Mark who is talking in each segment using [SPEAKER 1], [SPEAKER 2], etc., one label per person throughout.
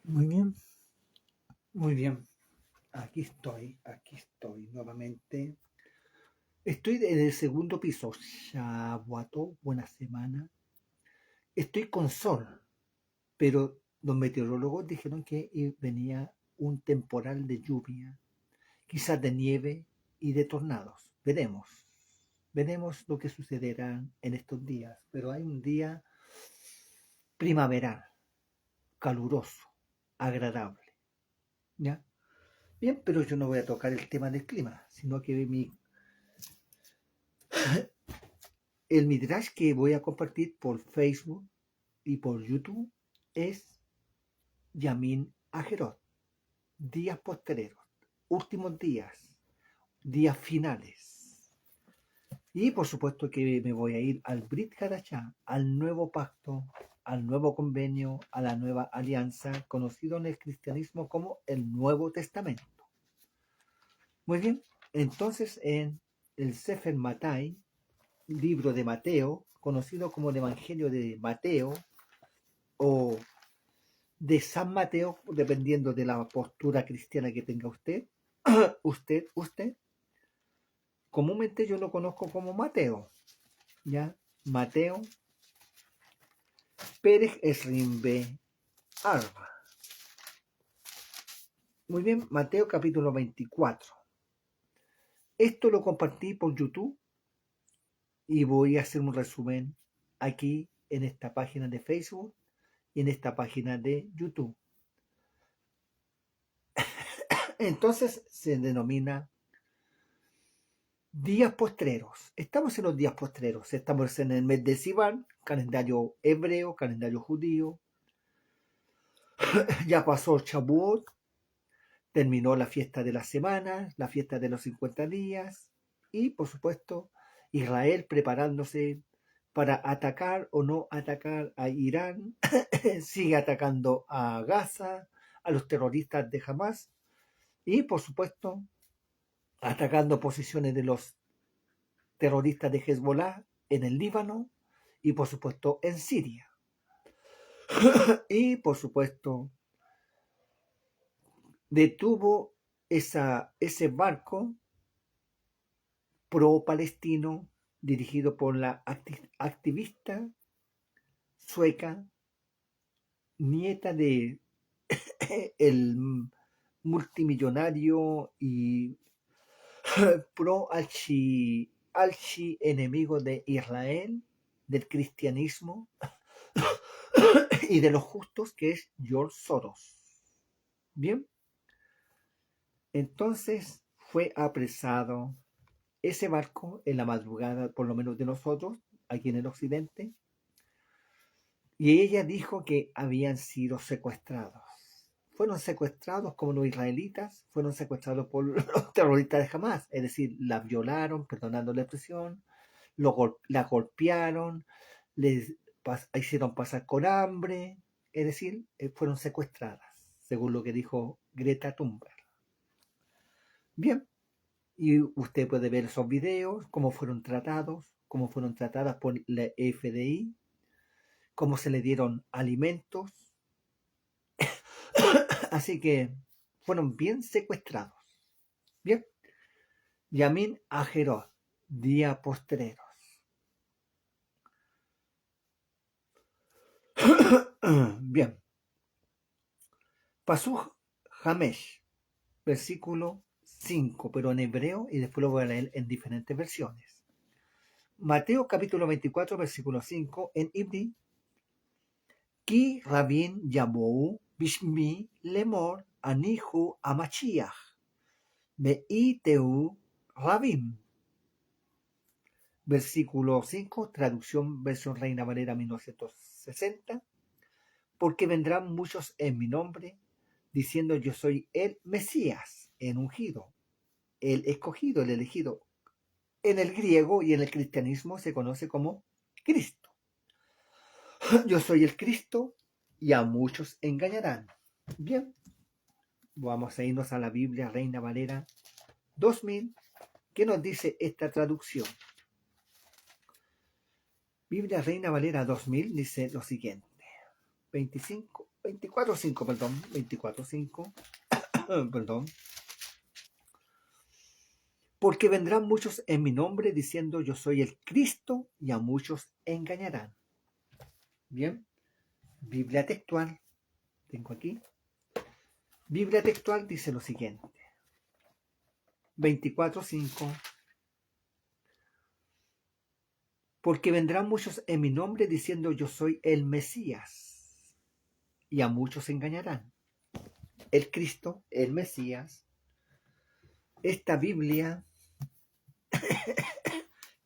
[SPEAKER 1] Muy bien, muy bien. Aquí estoy nuevamente. Estoy en el segundo piso. Shabuato, buena semana. Estoy con sol, pero los meteorólogos dijeron que venía un temporal de lluvia, quizás de nieve y de tornados. Veremos. Veremos lo que sucederá en estos días. Pero hay un día primaveral, caluroso, agradable. ¿Ya? Bien, pero yo no voy a tocar el tema del clima, sino que el midrash que voy a compartir por Facebook y por YouTube es Yamin Ajerot, días postreros, últimos días finales. Y por supuesto que me voy a ir al Brit Hadashah, al nuevo pacto, al nuevo convenio, a la nueva alianza, conocido en el cristianismo como el Nuevo Testamento. Muy bien, entonces en el Sefer Matai, libro de Mateo, conocido como el Evangelio de Mateo o de San Mateo, dependiendo de la postura cristiana que tenga usted, usted, comúnmente yo lo conozco como Mateo, ¿ya? Mateo Pérez Esrimbe Arba. Muy bien, Mateo capítulo 24. Esto lo compartí por YouTube y voy a hacer un resumen aquí en esta página de Facebook y en esta página de YouTube. Entonces se denomina días postreros. Estamos en los días postreros. Estamos en el mes de Sivan, calendario hebreo, calendario judío. Ya pasó Shavuot, terminó la fiesta de las semanas, la fiesta de los 50 días. Y, por supuesto, Israel preparándose para atacar o no atacar a Irán. Sigue atacando a Gaza, a los terroristas de Hamas. Y, por supuesto, atacando posiciones de los terroristas de Hezbollah en el Líbano y por supuesto en Siria. Y por supuesto detuvo ese barco pro-palestino dirigido por la activista sueca, nieta de el multimillonario y pro-archi enemigo de Israel, del cristianismo y de los justos, que es George Soros. Bien, entonces fue apresado ese barco en la madrugada, por lo menos de nosotros, aquí en el occidente, y ella dijo que habían sido secuestrados. Fueron secuestrados como los israelitas, fueron secuestrados por los terroristas de Hamas, es decir, la violaron, perdonando la expresión, la golpearon, les hicieron pasar con hambre, es decir, fueron secuestradas, según lo que dijo Greta Thunberg. Bien, y usted puede ver esos videos, cómo fueron tratados, cómo fueron tratadas por la FDI, cómo se le dieron alimentos. Así que fueron bien secuestrados. Bien, Yamin Ajerot, día postreros. Bien, Pasuj Hamesh, versículo 5, pero en hebreo, y después lo voy a leer en diferentes versiones. Mateo capítulo 24, versículo 5, en Ibri. Ki Rabin Yamou Bishmi Lemor Anihu Amachiach Meiteu Rabim. Versículo 5, traducción versión Reina Valera 1960. Porque vendrán muchos en mi nombre, diciendo yo soy el Mesías, el ungido, el escogido, el elegido. En el griego y en el cristianismo se conoce como Cristo. Yo soy el Cristo y a muchos engañarán. Bien, vamos a irnos a la Biblia Reina Valera 2000. ¿Qué nos dice esta traducción? Biblia Reina Valera 2000 dice lo siguiente. 25, 24:5, perdón, 24:5, perdón. Porque vendrán muchos en mi nombre diciendo yo soy el Cristo y a muchos engañarán. Bien, Biblia textual, tengo aquí. Biblia textual dice lo siguiente. 24:5. Porque vendrán muchos en mi nombre diciendo yo soy el Mesías y a muchos engañarán. El Cristo, el Mesías, esta Biblia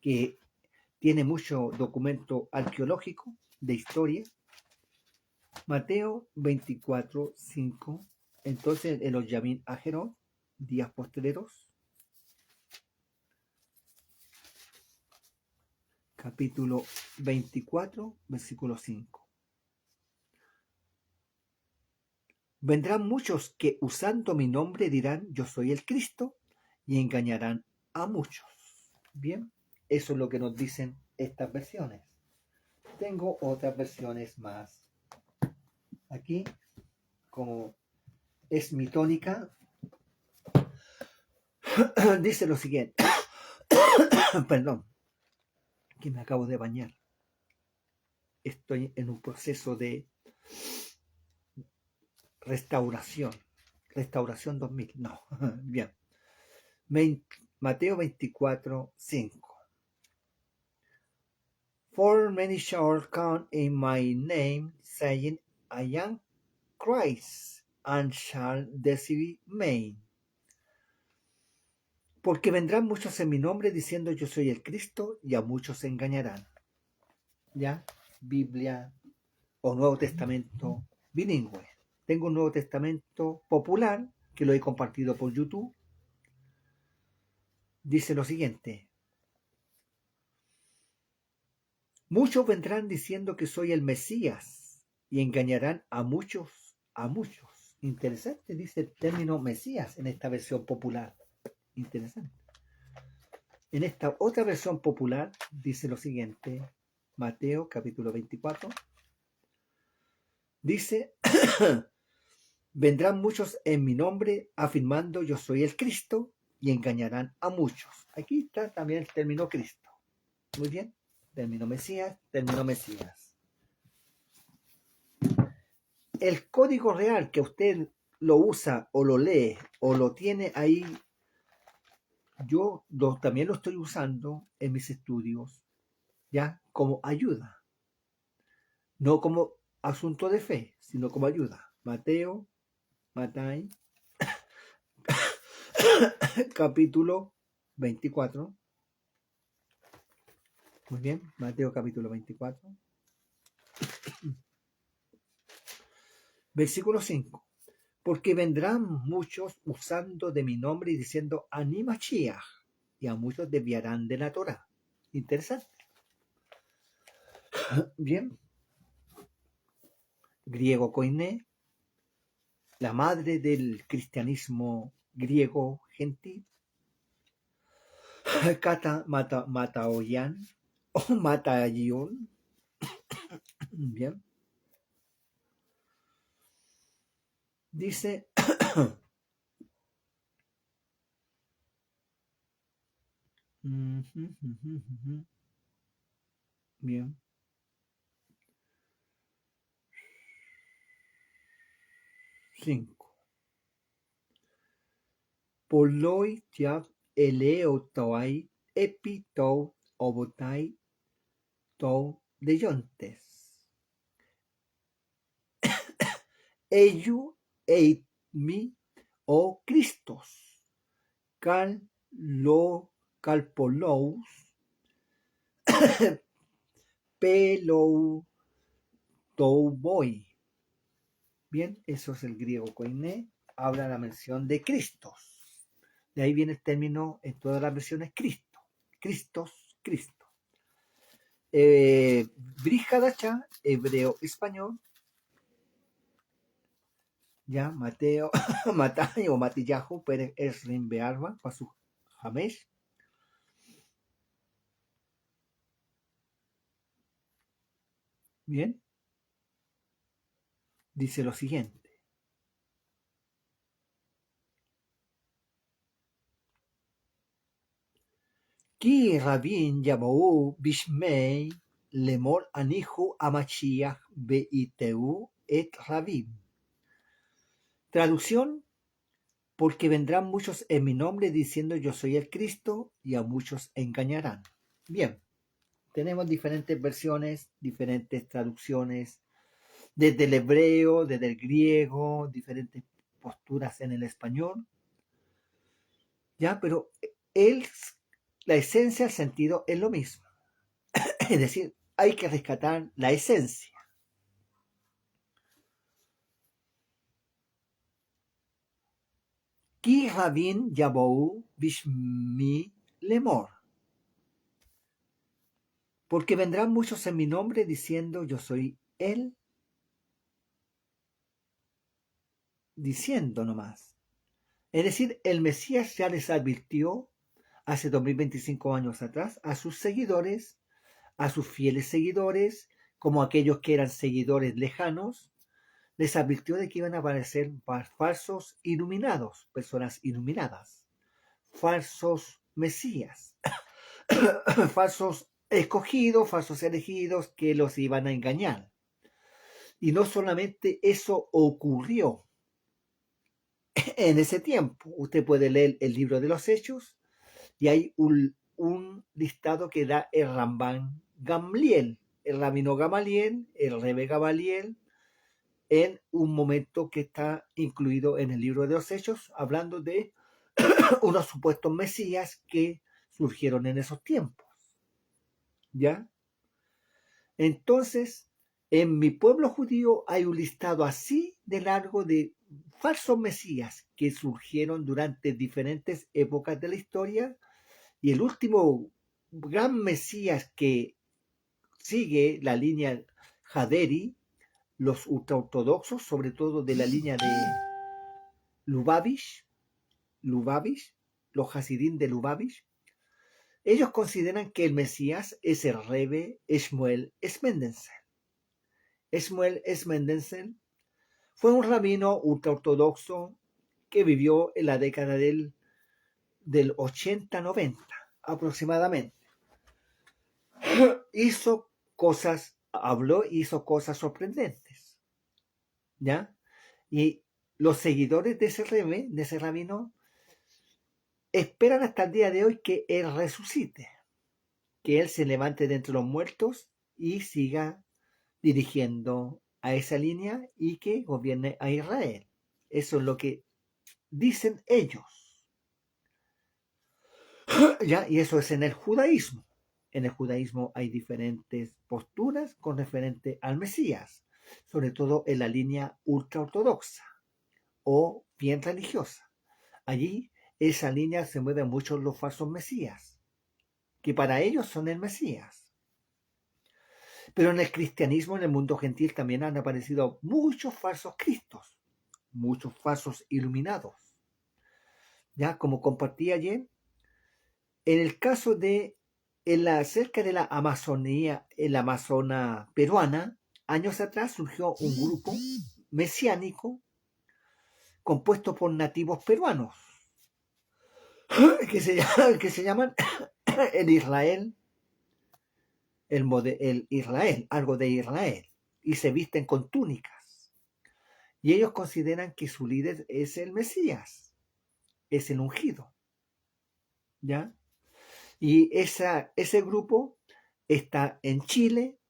[SPEAKER 1] que tiene mucho documento arqueológico de historia, Mateo 24:5, entonces en los Yamín Ajerón, días postreros, capítulo 24, versículo 5. Vendrán muchos que usando mi nombre dirán yo soy el Cristo y engañarán a muchos. Bien, eso es lo que nos dicen estas versiones. Tengo otras versiones más. Aquí, como es mi tónica, dice lo siguiente. Perdón, que me acabo de bañar. Estoy en un proceso de restauración. Restauración 2000. No, bien. Mateo 24:5. For many shall come in my name, saying, I am Christ, and shall deceive me. Porque vendrán muchos en mi nombre diciendo yo soy el Cristo, y a muchos se engañarán. ¿Ya? Biblia o Nuevo Testamento bilingüe. Tengo un Nuevo Testamento popular que lo he compartido por YouTube. Dice lo siguiente. Muchos vendrán diciendo que soy el Mesías y engañarán a muchos, a muchos. Interesante, dice el término Mesías en esta versión popular. Interesante. En esta otra versión popular dice lo siguiente. Mateo capítulo 24. Dice, vendrán muchos en mi nombre afirmando yo soy el Cristo y engañarán a muchos. Aquí está también el término Cristo. Muy bien. Término Mesías, término Mesías. El código real que usted lo usa o lo lee o lo tiene ahí, yo también lo estoy usando en mis estudios, ya como ayuda. No como asunto de fe, sino como ayuda. Mateo, capítulo 24. Muy bien, Mateo capítulo 24. Versículo 5. Porque vendrán muchos usando de mi nombre y diciendo Ani Mashiach, y a muchos desviarán de la Torá. Interesante. Bien. Griego koiné, la madre del cristianismo griego gentil. Kata Mataoyan o Matayon. Bien. Dice bien. Cinco. Poloi tiab eleotoai epitou obotai tou deyontes. Ello mi o Christos. Calpolous pelou boy. Bien, eso es el griego koiné. Habla la mención de Cristos. De ahí viene el término en todas las versiones Cristo. Cristos, Cristo. Brihadacha, hebreo español. Ya, Mateo, Matai o Matillahu, Pérez Esrin Bearba, Pasu Hamesh. Bien. dice lo siguiente. Ki rabin yabou bishmei lemor anihu amachiach beiteu et rabim. Traducción: porque vendrán muchos en mi nombre diciendo yo soy el Cristo, y a muchos engañarán. Bien, tenemos diferentes versiones, diferentes traducciones, desde el hebreo, desde el griego, diferentes posturas en el español. Ya, pero la esencia, el sentido es lo mismo. Es decir, hay que rescatar la esencia. Ki rabin yabou bishmi lemor. Porque vendrán muchos en mi nombre diciendo yo soy él. Diciendo nomás. Es decir, el Mesías ya les advirtió hace 2025 años atrás a sus seguidores, a sus fieles seguidores, como aquellos que eran seguidores lejanos, les advirtió de que iban a aparecer falsos iluminados, personas iluminadas, falsos mesías, falsos escogidos, falsos elegidos que los iban a engañar. Y no solamente eso ocurrió en ese tiempo. Usted puede leer el libro de los Hechos y hay un listado que da el Rambán Gamliel, el rabino Gamaliel, el rebe Gamaliel, en un momento que está incluido en el libro de los Hechos, hablando de unos supuestos mesías que surgieron en esos tiempos. ¿Ya? Entonces, en mi pueblo judío hay un listado así de largo de falsos mesías que surgieron durante diferentes épocas de la historia, y el último gran mesías que sigue la línea Haderi, los ultraortodoxos, sobre todo de la línea de Lubavitch, los Hasidín de Lubavitch, ellos consideran que el Mesías es el Rebbe Shmuel Esmendensen. Shmuel Esmendensen fue un rabino ultraortodoxo que vivió en la década del 80-90 aproximadamente. Hizo cosas sorprendentes, ¿ya? Y los seguidores de ese rabino, esperan hasta el día de hoy que él resucite, que él se levante de entre los muertos y siga dirigiendo a esa línea y que gobierne a Israel. Eso es lo que dicen ellos. ¿Ya? Y eso es en el judaísmo. En el judaísmo hay diferentes posturas con referente al Mesías, sobre todo en la línea ultraortodoxa o bien religiosa. Allí esa línea se mueve mucho los falsos mesías, que para ellos son el Mesías. Pero en el cristianismo, en el mundo gentil, también han aparecido muchos falsos cristos, muchos falsos iluminados. Ya, como compartí ayer, en el caso de cerca de la Amazonía, en la Amazona peruana, años atrás surgió un grupo mesiánico compuesto por nativos peruanos que se llaman el Israel, el Israel, algo de Israel, y se visten con túnicas. Y ellos consideran que su líder es el Mesías, es el ungido. ¿Ya? Y ese grupo está en Chile,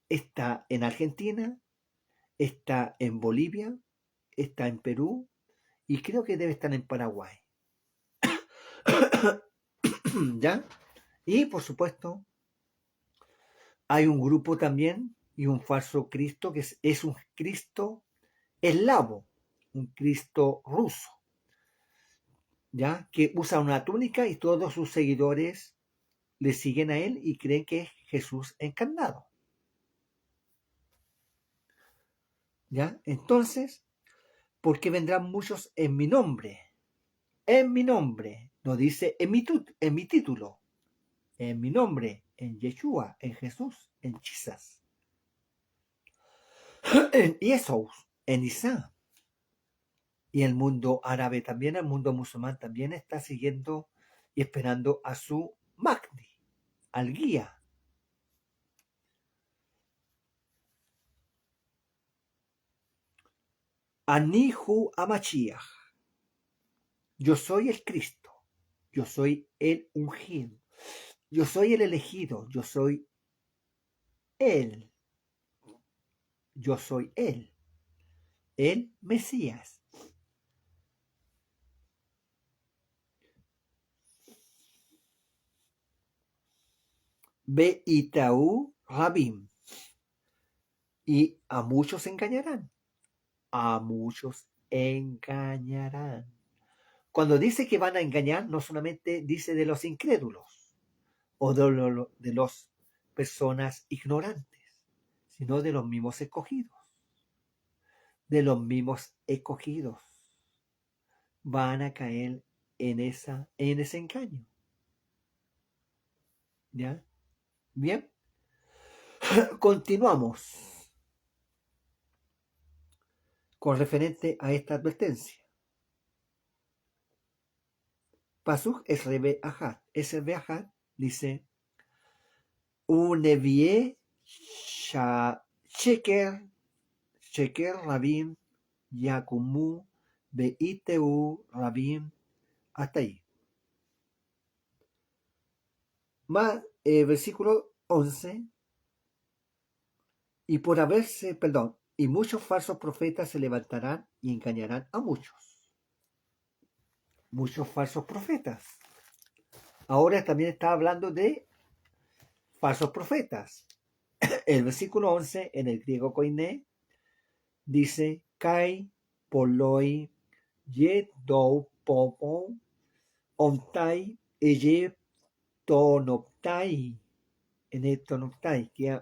[SPEAKER 1] está en Argentina, está en Bolivia, está en Perú y creo que debe estar en Paraguay. ¿Ya? Y por supuesto, hay un grupo también y un falso Cristo que es un Cristo eslavo, un Cristo ruso, ¿ya? Que usa una túnica y todos sus seguidores le siguen a él y creen que es Jesús encarnado. ¿Ya? Entonces, ¿por qué vendrán muchos en mi nombre? En mi nombre, no dice en mi título, en mi nombre, en Yeshua, en Jesús, en Jesus, en Jesús, en Isa. Y el mundo árabe también, el mundo musulmán también está siguiendo y esperando a su Mahdi, al guía. Anihu Amachiach. Yo soy el Cristo. Yo soy el ungido. Yo soy el elegido. Yo soy Él. Yo soy Él. El Mesías. Beitaú Rabim. Y a muchos engañarán. A muchos engañarán. Cuando dice que van a engañar, no solamente dice de los incrédulos o de las personas ignorantes, sino de los mismos escogidos. De los mismos escogidos van a caer en ese engaño. ¿Ya? Bien. Continuamos con referente a esta advertencia. Pasuk es Rebe Ajat. Ese Rebe Ajat dice: Unevie Sheker Rabin Yakumu Beiteu Rabin. Hasta ahí. Más versículo 11. Y muchos falsos profetas se levantarán y engañarán a muchos. Muchos falsos profetas. Ahora también está hablando de falsos profetas. El versículo 11 en el griego koiné dice: Kai poloi yedou popo omtai eye tonoptai. En el tonoptai, que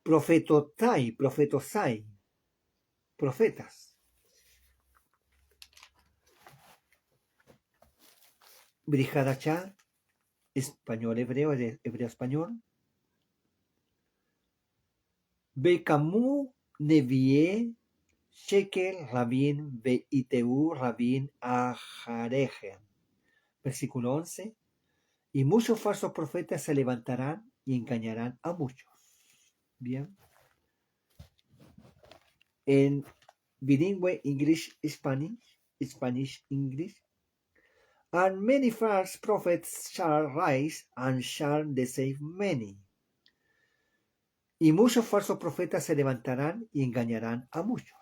[SPEAKER 1] profetosai, profetas. Brihadacha, español hebreo, hebreo español. Bekamu nevie shekel rabin beiteu rabin ajaregen. Versículo 11. Y muchos falsos profetas se levantarán y engañarán a muchos. Bien. En bilingüe Spanish-English, and many false prophets shall rise and shall deceive many. Y muchos falsos profetas se levantarán y engañarán a muchos.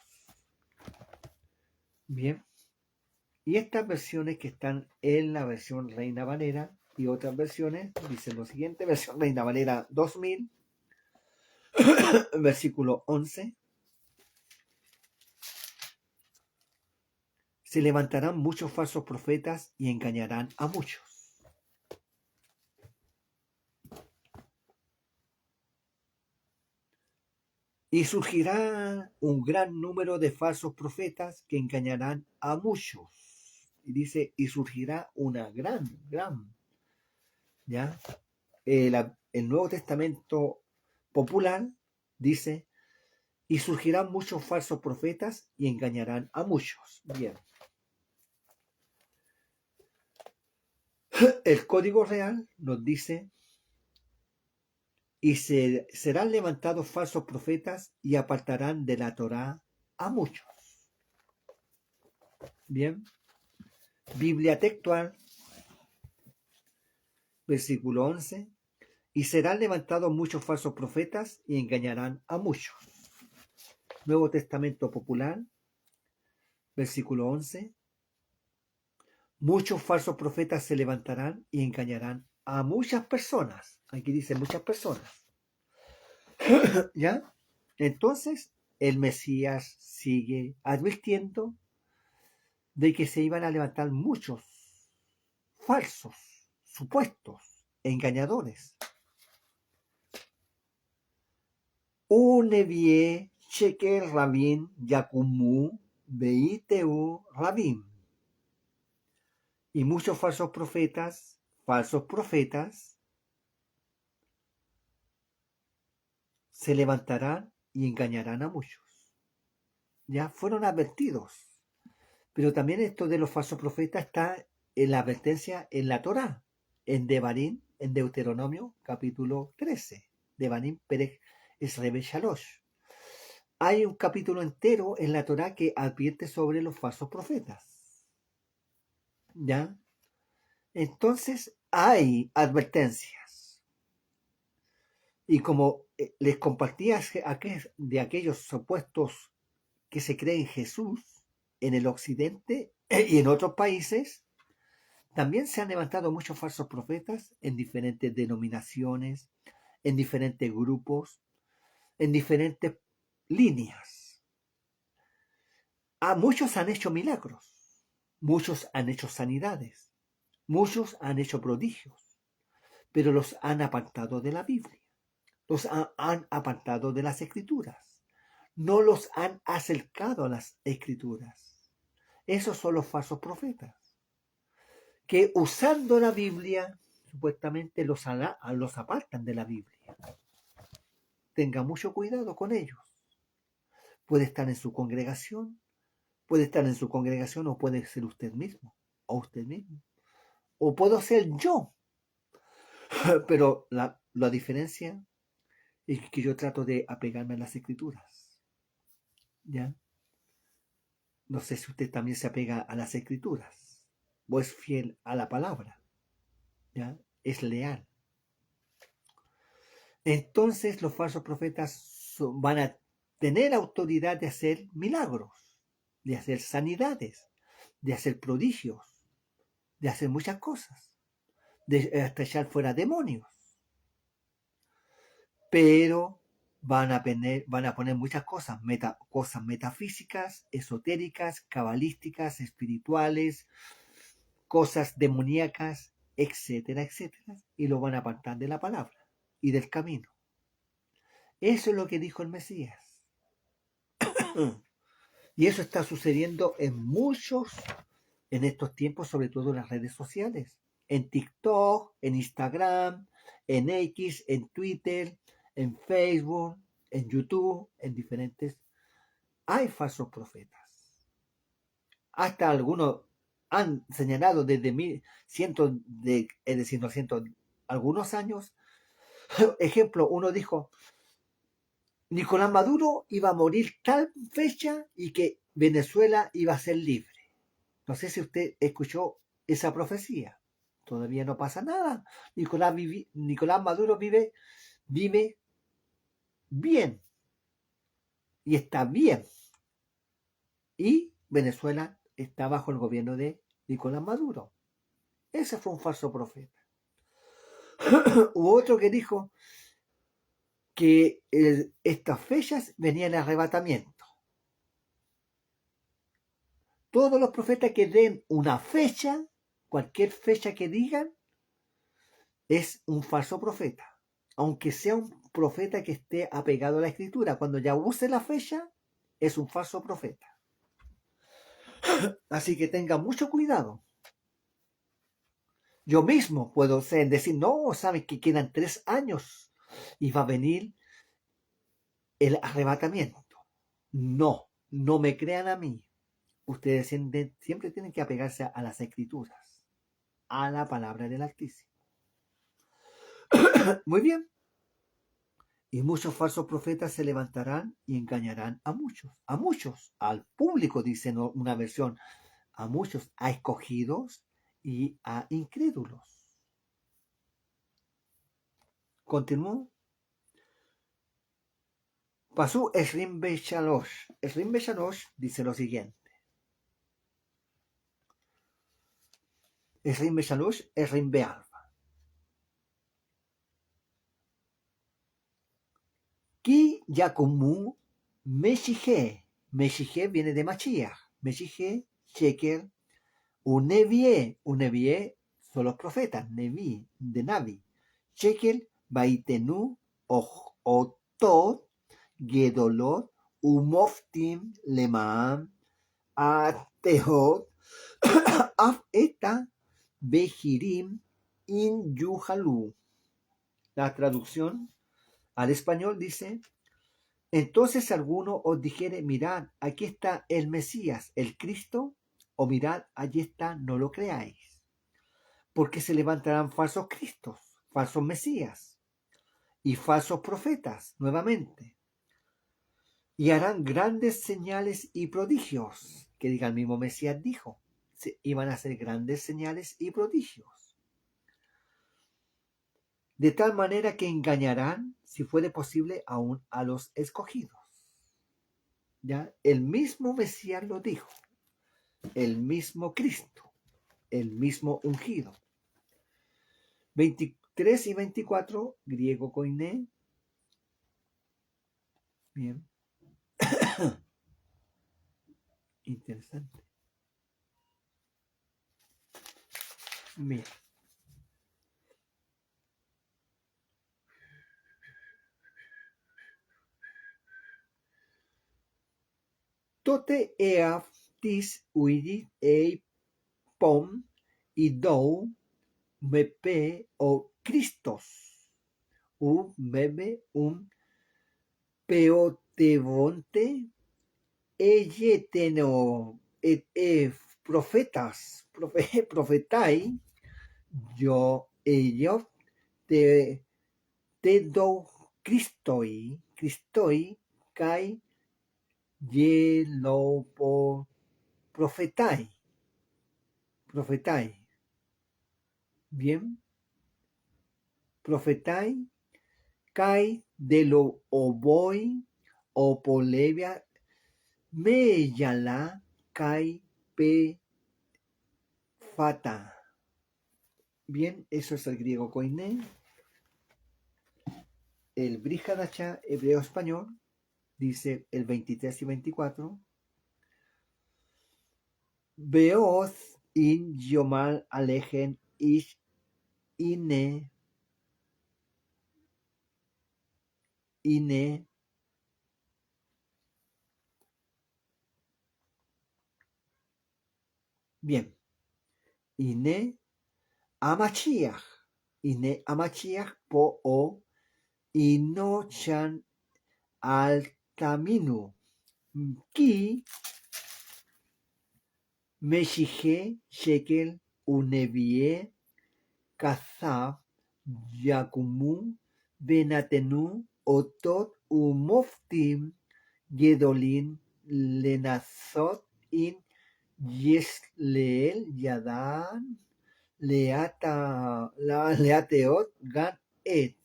[SPEAKER 1] Bien. Y estas versiones que están en la versión Reina Valera y otras versiones dicen lo siguiente: versión Reina Valera 2000, versículo 11. Se levantarán muchos falsos profetas y engañarán a muchos. Y surgirá un gran número de falsos profetas que engañarán a muchos. Y dice, y surgirá una gran. ¿Ya? El Nuevo Testamento popular dice, y surgirán muchos falsos profetas y engañarán a muchos. Bien. El Código Real nos dice, y serán levantados falsos profetas y apartarán de la Torá a muchos. Bien. Biblia textual, versículo 11. Y serán levantados muchos falsos profetas y engañarán a muchos. Nuevo Testamento popular, versículo 11. Muchos falsos profetas se levantarán y engañarán a muchas personas. Aquí dice muchas personas. ¿Ya? Entonces, el Mesías sigue advirtiendo de que se iban a levantar muchos falsos, supuestos, engañadores. Unevie sheker rabin yakumu beiteu rabim. Y muchos falsos profetas se levantarán y engañarán a muchos. Ya fueron advertidos. Pero también esto de los falsos profetas está en la advertencia en la Torá, en Devarim, en Deuteronomio, capítulo 13. Devarim Perek Esrebe Shalosh. Hay un capítulo entero en la Torá que advierte sobre los falsos profetas. ¿Ya? Entonces hay advertencias. Y como les compartía de aquellos supuestos que se creen Jesús en el occidente y en otros países, también se han levantado muchos falsos profetas en diferentes denominaciones, en diferentes grupos, en diferentes líneas. Muchos han hecho milagros, muchos han hecho sanidades, muchos han hecho prodigios, pero los han apartado de la Biblia, los han apartado de las Escrituras, no los han acercado a las Escrituras. Esos son los falsos profetas, que usando la Biblia, supuestamente los apartan de la Biblia. Tenga mucho cuidado con ellos. Puede estar en su congregación, o puede ser usted mismo, o usted mismo, o puedo ser yo. Pero la diferencia es que yo trato de apegarme a las Escrituras. ¿Ya? No sé si usted también se apega a las Escrituras, o es fiel a la palabra. ¿Ya? Es leal. Entonces los falsos profetas van a tener autoridad de hacer milagros, de hacer sanidades, de hacer prodigios, de hacer muchas cosas, de hasta echar fuera demonios. Pero van a poner muchas cosas, cosas metafísicas, esotéricas, cabalísticas, espirituales, cosas demoníacas, etcétera, etcétera, y lo van a apartar de la palabra y del camino. Eso es lo que dijo el Mesías. Y eso está sucediendo en estos tiempos, sobre todo en las redes sociales. En TikTok, en Instagram, en X, en Twitter, en Facebook, en YouTube, en diferentes. Hay falsos profetas. Hasta algunos han señalado desde algunos años. Ejemplo, uno dijo, Nicolás Maduro iba a morir tal fecha y que Venezuela iba a ser libre. No sé si usted escuchó esa profecía. Todavía no pasa nada. Nicolás Maduro vive bien y está bien. Y Venezuela está bajo el gobierno de Nicolás Maduro. Ese fue un falso profeta. Hubo otro que dijo que estas fechas venía el arrebatamiento. Todos los profetas que den una fecha, cualquier fecha que digan, es un falso profeta. Aunque sea un profeta que esté apegado a la escritura, cuando ya use la fecha, es un falso profeta. Así que tenga mucho cuidado. Yo mismo puedo decir, no, sabes que quedan 3 años y va a venir el arrebatamiento. No me crean a mí. Ustedes siempre tienen que apegarse a las escrituras, a la palabra del Altísimo. Muy bien. Y muchos falsos profetas se levantarán y engañarán a muchos, al público, dice una versión, a muchos, a escogidos y a incrédulos. Continuó. Pasó Esrim Beshalosh. Esrim Beshalosh dice lo siguiente. Esrim Beshalosh, Esrim Bealfa. Ki Yakumu Meshige. Meshige viene de Mashiach. Meshige, Sheker, Unevie son los profetas. Nevi, de Navi. Sheker, Baitenu, Otot, Gedolot, Umoftim, Lemaan, Atehot, Afeta, Bejirim, In Yuhalu. La traducción al español dice: Entonces alguno os dijere, mirad, aquí está el Mesías, el Cristo, o mirad, allí está, no lo creáis. Porque se levantarán falsos cristos, falsos mesías y falsos profetas nuevamente. Y harán grandes señales y prodigios, que diga el mismo Mesías dijo, iban a hacer grandes señales y prodigios. De tal manera que engañarán, si fuere posible, aún a los escogidos. ¿Ya? El mismo Mesías lo dijo, el mismo Cristo, el mismo ungido. 23 y 24, griego koiné. Bien. Interesante. Bien. Tote eaftis uidit pom y dou mepe o Christos u meme peotevonte eyeteno profetai yo ellos te dou Christoi kai yelopo profetai. Bien, profetai kai de lo oboi o polevia me yala kai pe fata. Bien, eso es el griego koiné. El Brihadacha hebreo español dice el 23 y 24. Beoz in yomal alejen ish ine bien, ine amachiach po o inochan al camino ki meshije shekel unevie kazav yakumu benatenu otot umoftim gedolin lenazot in Yesleel Yadan Leateot Gan Et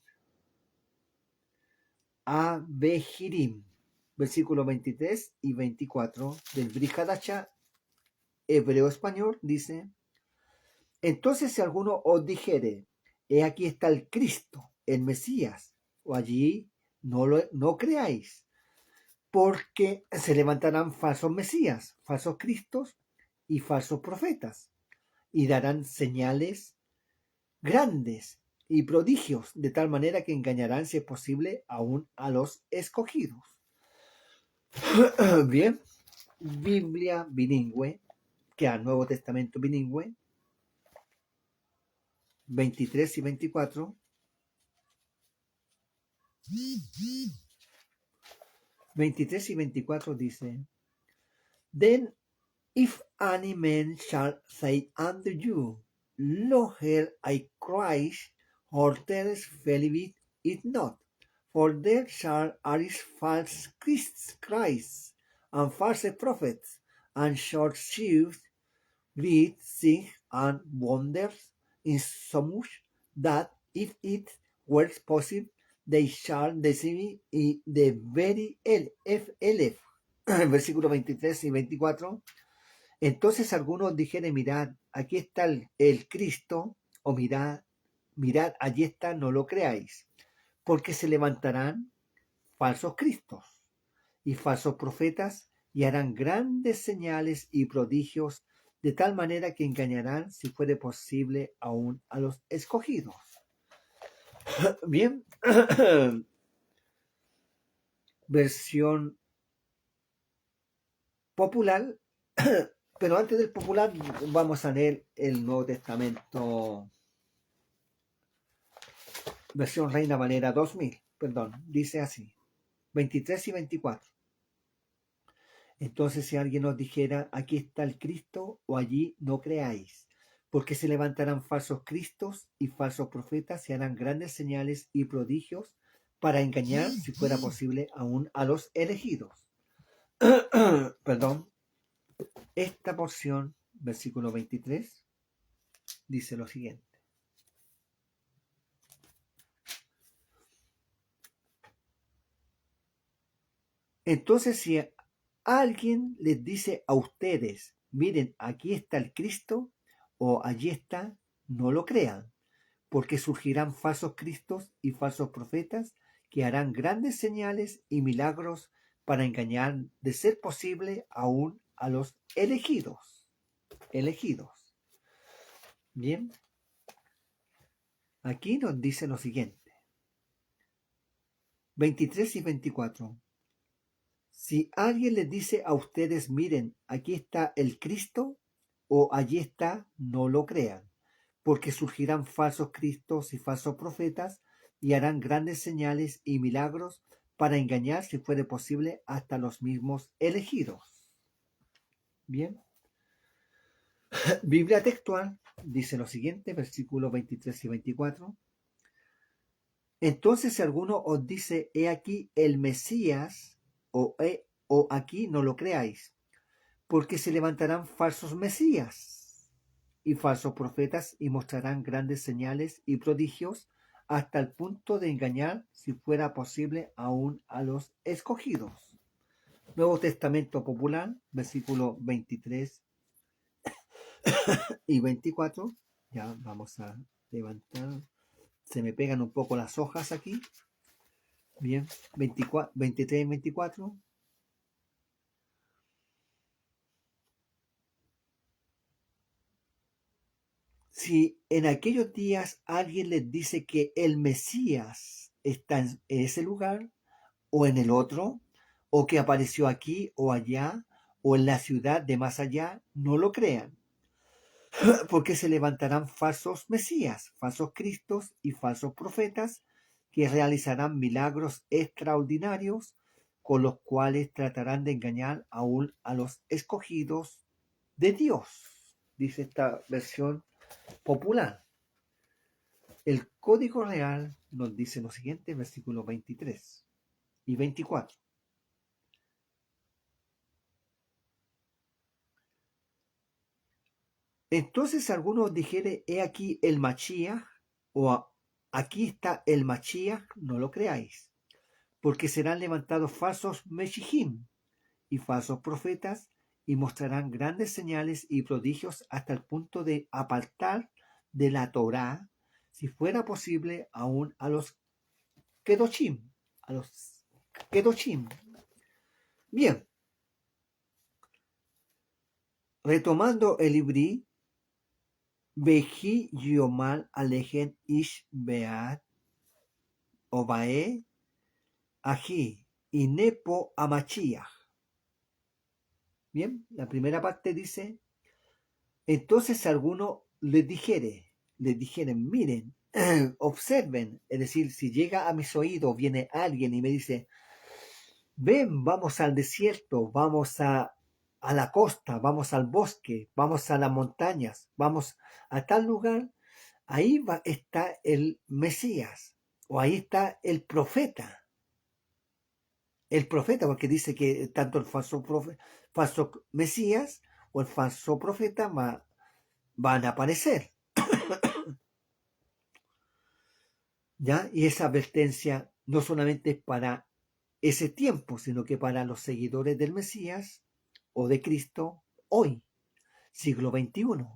[SPEAKER 1] a Behirim, versículo 23 y 24 del Brihadacha hebreo español dice: entonces si alguno os dijere, he aquí está el Cristo, el Mesías, o allí no creáis, porque se levantarán falsos mesías, falsos cristos y falsos profetas, y darán señales grandes y prodigios, de tal manera que engañarán, si es posible, aún a los escogidos. Bien, Biblia bilingüe, que al Nuevo Testamento bilingüe, 23 y 24. 23 y 24 dice: Then if any man shall say unto you, lo here I Christ, or there's believe it not, for there shall arise false Christs and false prophets, and shall shew great things and wonders, insomuch that if it were possible, they shall deceive the very elef. Versículo 23 y 24. Entonces algunos dijeron, mirad, aquí está el Cristo, o mirad, allí está, no lo creáis, porque se levantarán falsos cristos y falsos profetas y harán grandes señales y prodigios, de tal manera que engañarán, si fuere posible, aún a los escogidos. Bien, versión popular, pero antes del popular vamos a leer el Nuevo Testamento, versión Reina Valera 2000, perdón, dice así: 23 y 24. Entonces si alguien os dijera, aquí está el Cristo, o allí, no creáis, porque se levantarán falsos cristos y falsos profetas y harán grandes señales y prodigios para engañar, si fuera posible, aún a los elegidos. Perdón. Esta porción, versículo 23, dice lo siguiente. Entonces, si alguien les dice a ustedes, miren, aquí está el Cristo, o allí está, no lo crean, porque surgirán falsos cristos y falsos profetas que harán grandes señales y milagros para engañar, de ser posible, aún a los elegidos. Elegidos. Bien. Aquí nos dice lo siguiente. 23 y 24. Si alguien les dice a ustedes, miren, aquí está el Cristo, o allí está, no lo crean, porque surgirán falsos cristos y falsos profetas y harán grandes señales y milagros para engañar, si fuere posible, hasta los mismos elegidos. Bien. Biblia textual dice lo siguiente, versículos 23 y 24. Entonces si alguno os dice, he aquí el Mesías, o aquí, no lo creáis, porque se levantarán falsos mesías y falsos profetas y mostrarán grandes señales y prodigios hasta el punto de engañar, si fuera posible, aún a los escogidos. Nuevo Testamento Popular, versículo 23 y 24. Ya vamos a levantar. Se me pegan un poco las hojas aquí. Bien, 23 y 24. Si en aquellos días alguien les dice que el Mesías está en ese lugar o en el otro, o que apareció aquí o allá, o en la ciudad de más allá, no lo crean, porque se levantarán falsos Mesías, falsos Cristos y falsos profetas que realizarán milagros extraordinarios con los cuales tratarán de engañar aún a los escogidos de Dios, dice esta versión popular. El Código Real nos dice lo siguiente, versículos 23 y 24. Entonces algunos dijere, he aquí el Mashiach, o aquí está el Mashiach, no lo creáis, porque serán levantados falsos Meshijim y falsos profetas, y mostrarán grandes señales y prodigios hasta el punto de apartar de la Torá, si fuera posible, aún a los Kedoshim, Bien, retomando el Ibrí, Veji Yomar Alejen Ish Beat Obae Aji y Nepo Amachiach. Bien, la primera parte dice, entonces alguno les dijeren, miren, observen, es decir, si llega a mis oídos, viene alguien y me dice, ven, vamos al desierto, vamos a la costa, vamos al bosque, vamos a las montañas, vamos a tal lugar, ahí está el Mesías, o ahí está el profeta. El profeta, porque dice que tanto el falso Mesías o el falso profeta van a aparecer. ¿Ya? Y esa advertencia no solamente es para ese tiempo, sino que para los seguidores del Mesías o de Cristo hoy, siglo XXI,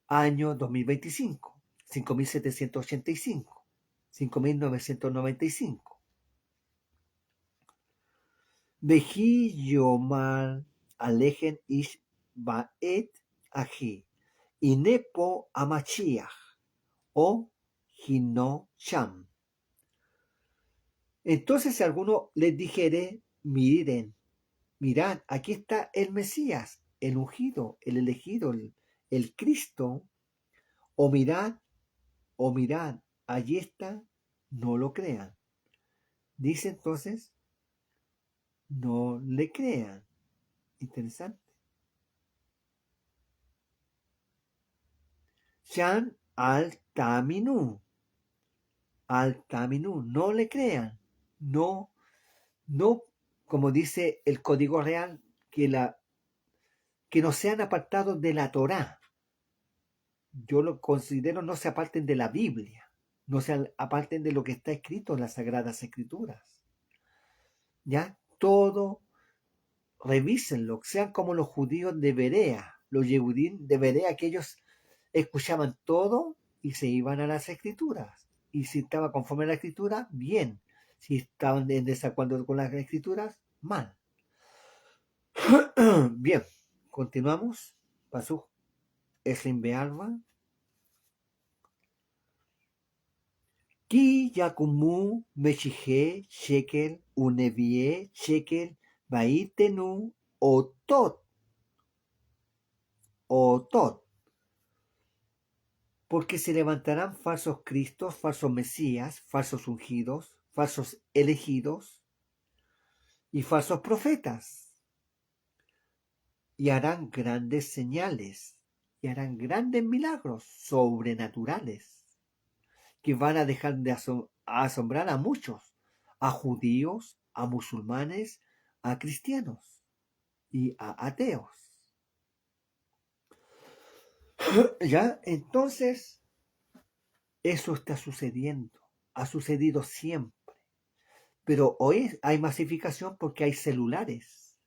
[SPEAKER 1] año 2025, 5785, 5995. Veji Yomar Alejen Ish Baet Aji y Nepo Amachiach o Hino Cham. Entonces si alguno les dijere, miren, mirad, aquí está el Mesías, el ungido, el elegido, el Cristo, o mirad, allí está, no lo crean. Dice entonces, no le crean. Interesante. Shan al-Taminu. Al-Taminu, no le crean. No, no, como dice el Código Real, que no sean apartados de la Torá. Yo lo considero no se aparten de la Biblia, no se aparten de lo que está escrito en las Sagradas Escrituras. Ya, todo, revísenlo, sean como los judíos de Berea, los Yehudim de Berea, que ellos escuchaban todo y se iban a las Escrituras. Y si estaba conforme a la Escritura, bien. Si estaban en desacuerdo con las Escrituras, mal. Bien, continuamos. Pasú, Esrim Bealba. Ki yakumu meshihe shekel unevie shekel baitenu otot. Otot. Porque se levantarán falsos cristos, falsos mesías, falsos ungidos, falsos elegidos y falsos profetas. Y harán grandes señales y harán grandes milagros sobrenaturales que van a dejar de asombrar a muchos, a judíos, a musulmanes, a cristianos y a ateos. ¿Ya? Entonces, eso está sucediendo, ha sucedido siempre. Pero hoy hay masificación porque hay celulares.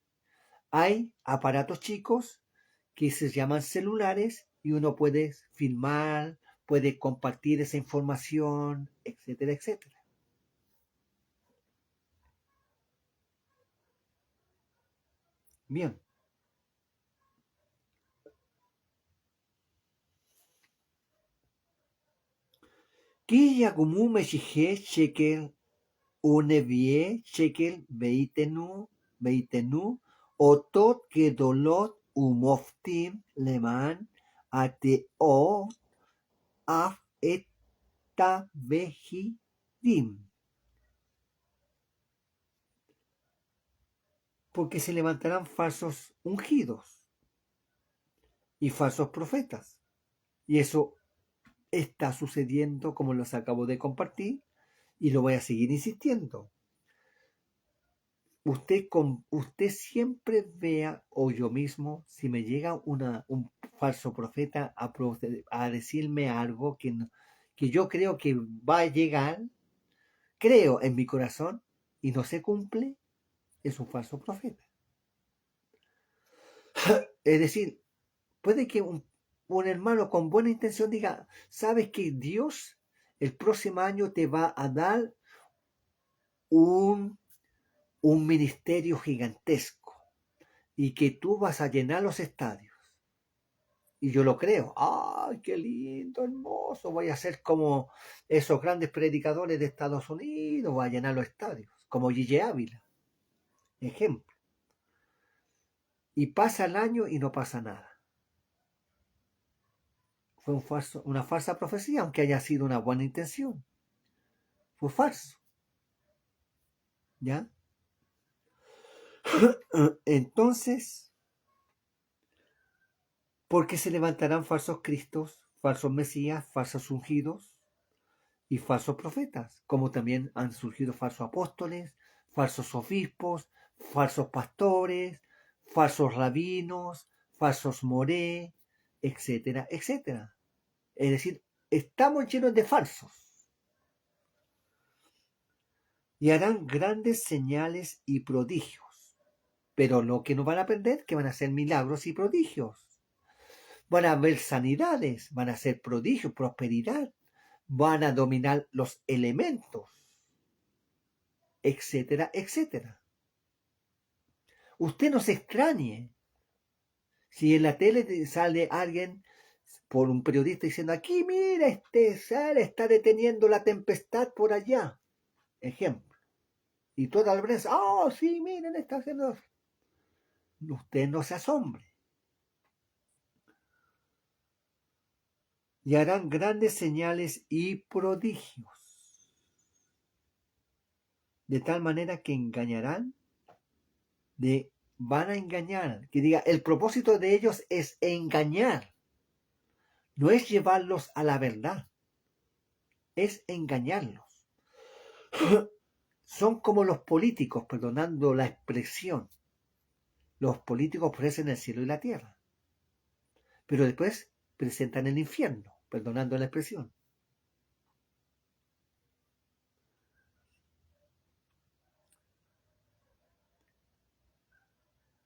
[SPEAKER 1] Hay aparatos chicos que se llaman celulares y uno puede filmar, puede compartir esa información, etcétera, etcétera. Bien. Ki yakumu meshihe shekel unevie shekel beitenu otot gedolot umoftim leman ateo af eta vehidim. Porque se levantarán falsos ungidos y falsos profetas. Y eso está sucediendo como los acabo de compartir y lo voy a seguir insistiendo. Usted siempre vea, o yo mismo, si me llega un falso profeta a decirme algo que yo creo que va a llegar, creo en mi corazón y no se cumple, es un falso profeta. Es decir, puede que un hermano con buena intención diga, sabes que Dios el próximo año te va a dar un ministerio gigantesco y que tú vas a llenar los estadios. Y yo lo creo. ¡Ay, qué lindo, hermoso! Voy a ser como esos grandes predicadores de Estados Unidos, voy a llenar los estadios, como Gigi Ávila. Ejemplo. Y pasa el año y no pasa nada. Fue una falsa profecía, aunque haya sido una buena intención. Fue falso. ¿Ya? Entonces, porque se levantarán falsos cristos, falsos mesías, falsos ungidos y falsos profetas, como también han surgido falsos apóstoles, falsos obispos, falsos pastores, falsos rabinos, falsos moré, etcétera, etcétera. Es decir, estamos llenos de falsos. Y harán grandes señales y prodigios. Pero lo que no van a perder, que van a ser milagros y prodigios. Van a haber sanidades, van a ser prodigios, prosperidad, van a dominar los elementos, etcétera, etcétera. Usted no se extrañe si en la tele sale alguien por un periodista diciendo, aquí mira, ser está deteniendo la tempestad por allá. Ejemplo. Y toda la prensa, oh, sí, miren, está haciendo. Usted no se asombre. Y harán grandes señales y prodigios, de tal manera que engañarán van a engañar, que diga, el propósito de ellos es engañar, no es llevarlos a la verdad, es engañarlos. Son como los políticos, perdonando la expresión. Los políticos ofrecen el cielo y la tierra, pero después presentan el infierno, perdonando la expresión.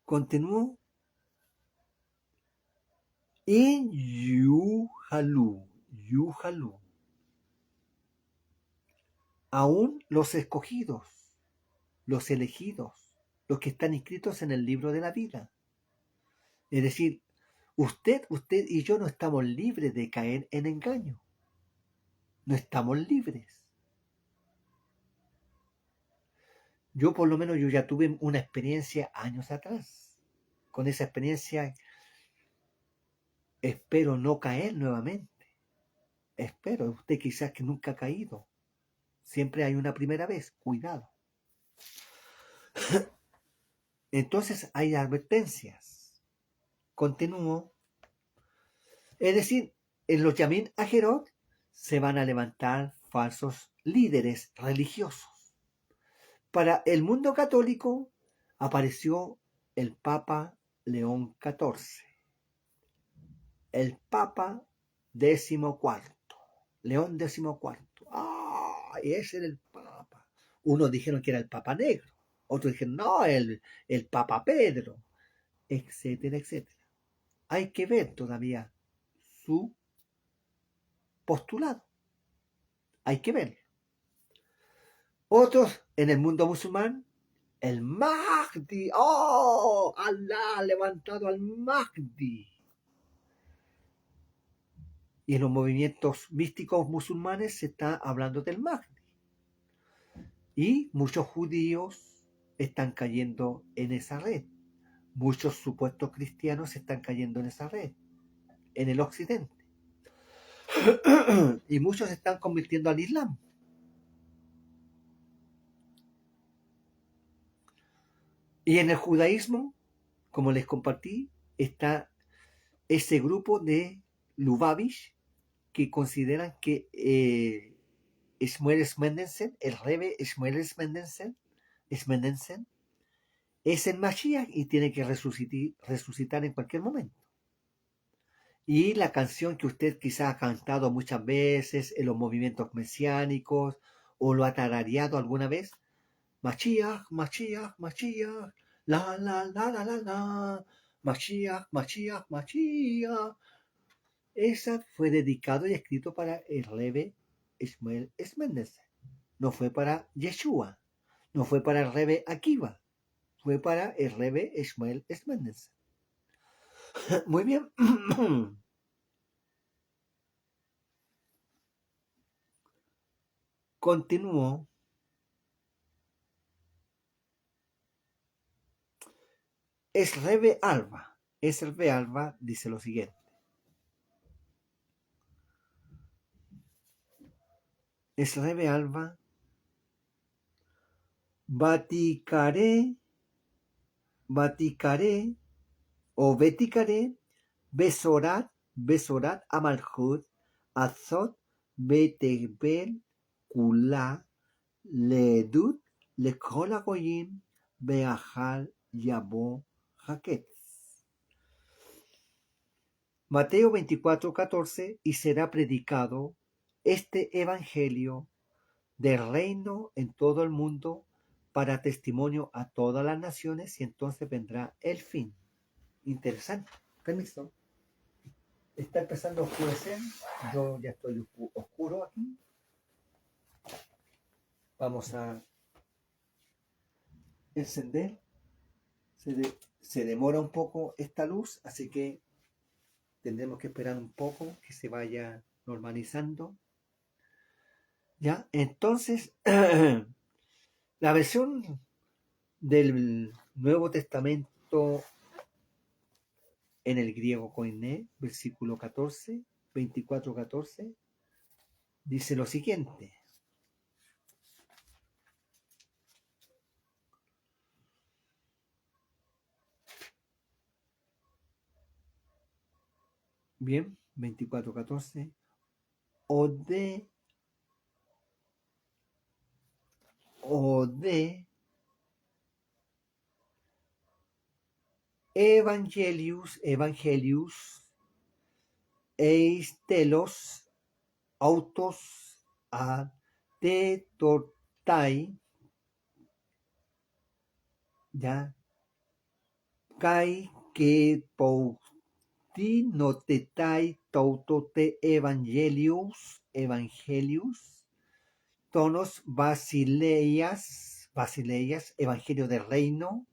[SPEAKER 1] Continúo. En Yuhalu. Aún los escogidos, los elegidos, los que están inscritos en el libro de la vida. Es decir, usted y yo no estamos libres de caer en engaño. No estamos libres. Yo por lo menos yo ya tuve una experiencia años atrás. Con esa experiencia espero no caer nuevamente. Espero, usted quizás que nunca ha caído. Siempre hay una primera vez, cuidado. Entonces hay advertencias. Continúo. Es decir, en los Yamin Ajerot se van a levantar falsos líderes religiosos. Para el mundo católico apareció el Papa León XIV, el Papa XIV, León XIV. ¡Ah! Ese era el Papa. Unos dijeron que era el Papa Negro, otros dijeron, no, el Papa Pedro, etcétera, etcétera. Hay que ver todavía su postulado. Hay que ver. Otros en el mundo musulmán, el Mahdi. ¡Oh! Allah ha levantado al Mahdi. Y en los movimientos místicos musulmanes se está hablando del Mahdi. Y muchos judíos están cayendo en esa red. Muchos supuestos cristianos están cayendo en esa red, en el occidente. Y muchos se están convirtiendo al Islam. Y en el judaísmo, como les compartí, está ese grupo de Lubavitch que consideran que Shmuel Smendensen, el Rebbe Shmuel Smendensen, es el Mashiach y tiene que resucitar en cualquier momento. Y la canción que usted quizás ha cantado muchas veces en los movimientos mesiánicos o lo ha tarareado alguna vez, Mashiach, Mashiach, Mashiach, la la la la la la, Mashiach, Mashiach, Mashiach. Esa fue dedicado y escrito para el Rebbe Shmuel Smendensen. No fue para Yeshua, no fue para el Rebbe Akiva, fue para el Rebbe Shmuel Smendensen. Muy bien. Continúo. Es Rebbe Alba dice lo siguiente. Es Rebbe Alba. Baticaré o Beticaré Besorat Amalhut Azot Betebel Kula Ledut Lekol Agoyim Beahal Yabo Haket. Mateo 24:14, y será predicado este evangelio del reino en todo el mundo para testimonio a todas las naciones, y entonces vendrá el fin. Interesante. Permiso. Está empezando a oscurecer. Yo ya estoy oscuro aquí. Vamos a encender. Se demora un poco esta luz, así que tendremos que esperar un poco que se vaya normalizando. ¿Ya? Entonces, la versión del Nuevo Testamento en el griego koiné, versículo 14, 24:14, dice lo siguiente. Bien, 24:14. Ode Evangelius eis telos autos a te tortai, ya, kai que pouti notetai tautote evangelius, tonos basileias, evangelio del reino,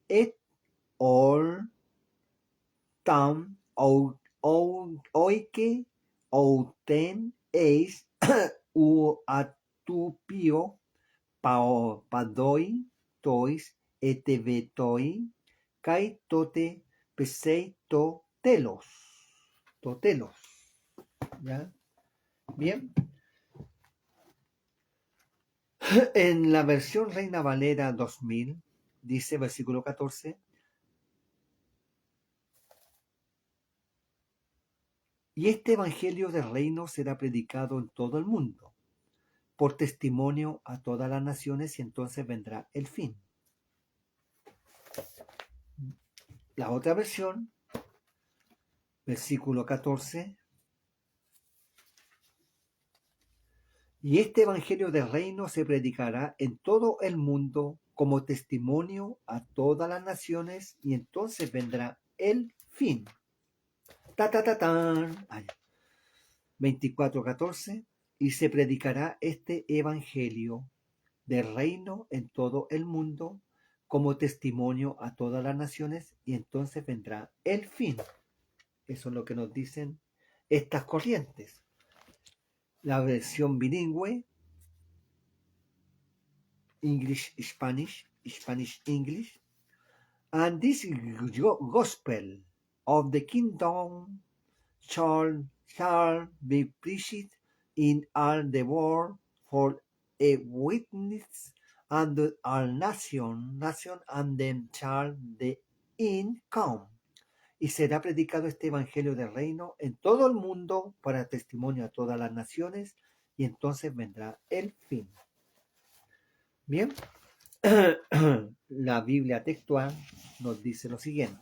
[SPEAKER 1] et all tam oike outen eis u atupio padoi tois etevetoi kai tote pesei totelos. ¿Ya? Bien. En la versión Reina Valera 2000 dice, versículo 14, y este evangelio del reino será predicado en todo el mundo, por testimonio a todas las naciones, y entonces vendrá el fin. La otra versión, versículo 14, y este evangelio del reino se predicará en todo el mundo como testimonio a todas las naciones, y entonces vendrá el fin. 24:14, y se predicará este evangelio del reino en todo el mundo como testimonio a todas las naciones, y entonces vendrá el fin. Eso es lo que nos dicen estas corrientes. La versión bilingüe, English-Spanish, Spanish-English, and this gospel of the kingdom shall be preached in all the world for a witness unto all nation, and then shall the end come. Y será predicado este evangelio del reino en todo el mundo para testimonio a todas las naciones, y entonces vendrá el fin. Bien, la Biblia textual nos dice lo siguiente.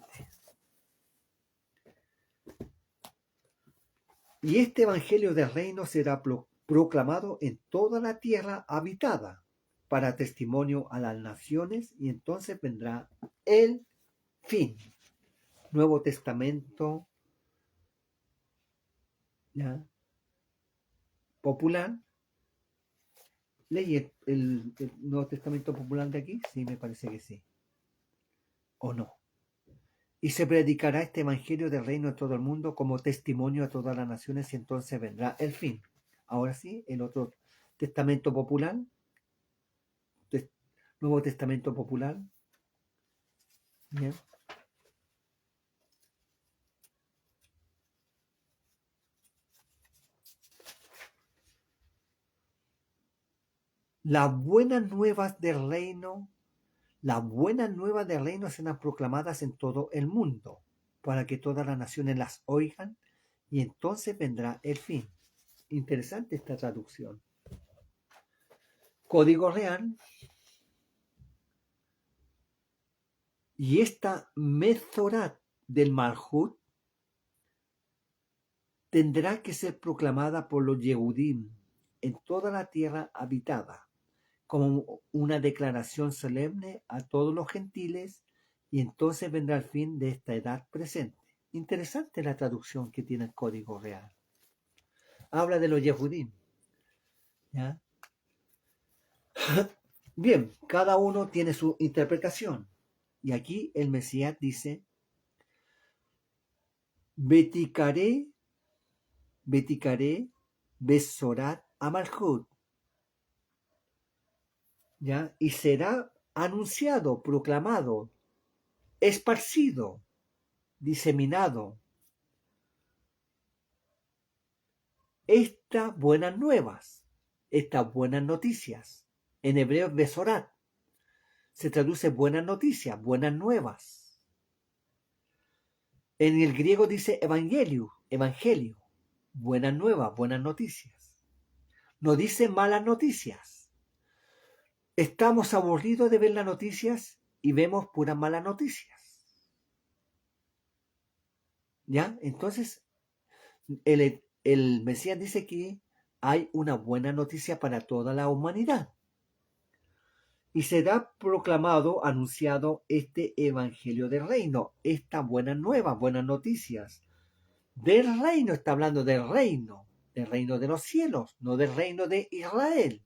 [SPEAKER 1] Y este evangelio del reino será proclamado en toda la tierra habitada para testimonio a las naciones, y entonces vendrá el fin. Nuevo Testamento, ¿ya? Popular. ¿Leí el Nuevo Testamento popular de aquí? Sí, me parece que sí. ¿O no? Y se predicará este evangelio del reino en todo el mundo como testimonio a todas las naciones, y entonces vendrá el fin. Ahora sí, el otro Testamento popular, Nuevo Testamento popular. Bien. Las buenas nuevas del reino serán proclamadas en todo el mundo, para que todas las naciones las oigan, y entonces vendrá el fin. Interesante esta traducción. Código Real. Y esta Mezorat del Malhut tendrá que ser proclamada por los Yehudim en toda la tierra habitada, como una declaración solemne a todos los gentiles, y entonces vendrá el fin de esta edad presente. Interesante la traducción que tiene el Código Real. Habla de los Yehudim. ¿Ya? Bien, cada uno tiene su interpretación. Y aquí el Mesías dice, Beticaré, Besorat Amalhut. ¿Ya? Y será anunciado, proclamado, esparcido, diseminado estas buenas nuevas, estas buenas noticias. En hebreo es Besorat. Se traduce buenas noticias, buenas nuevas. En el griego dice evangelio, buenas nuevas, buenas noticias. No dice malas noticias. Estamos aburridos de ver las noticias y vemos puras malas noticias. ¿Ya? Entonces, el Mesías dice que hay una buena noticia para toda la humanidad. Y será proclamado, anunciado este evangelio del reino, esta buena nueva, buenas noticias. Del reino, está hablando del reino de los cielos, no del reino de Israel,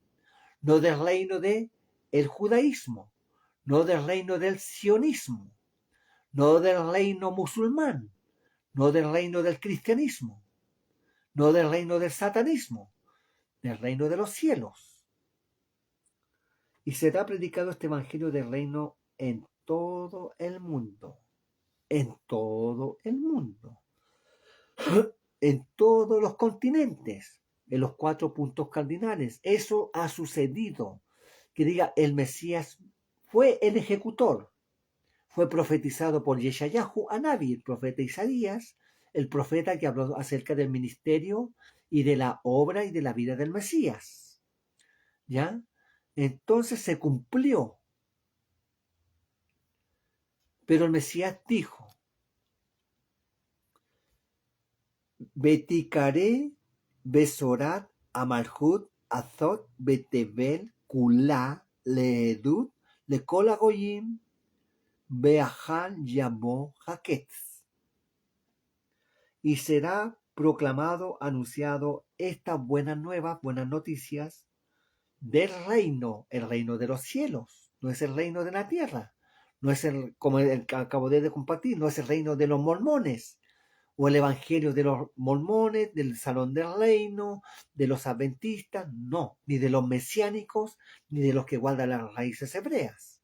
[SPEAKER 1] no del reino de el judaísmo, no del reino del sionismo, no del reino musulmán, no del reino del cristianismo, no del reino del satanismo, del reino de los cielos. Y será predicado este evangelio del reino en todo el mundo, en todo el mundo, en todos los continentes, en los 4 puntos cardinales. Eso ha sucedido. Que diga, el Mesías fue el ejecutor. Fue profetizado por Yeshayahu Anabi, el profeta Isaías, el profeta que habló acerca del ministerio y de la obra y de la vida del Mesías. ¿Ya? Entonces se cumplió. Pero el Mesías dijo, Betikare, Besorat, Amalhut, Azot, Betebel, Kula, Leedut, Lekol Goyim, Beahal, Yamo, Haketz. Y será proclamado, anunciado estas buenas nuevas, buenas noticias del reino, el reino de los cielos, no es el reino de la tierra, no es el, como el que acabo de compartir, no es el reino de los mormones, o el evangelio de los mormones, del salón del reino, de los adventistas, no, ni de los mesiánicos, ni de los que guardan las raíces hebreas.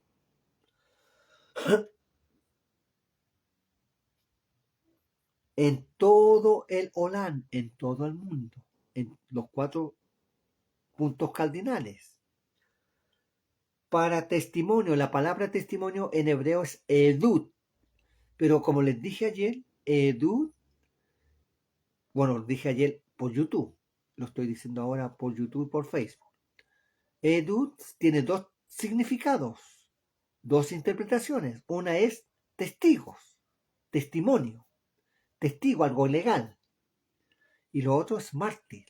[SPEAKER 1] En todo el Olán, en todo el mundo, en los 4 puntos cardinales. Para testimonio, la palabra testimonio en hebreo es edut, pero como les dije ayer, edut, bueno, lo dije ayer por YouTube, lo estoy diciendo ahora por YouTube y por Facebook. Edut tiene 2 significados, 2 interpretaciones. Una es testigos, testimonio, testigo, algo legal. Y lo otro es mártir.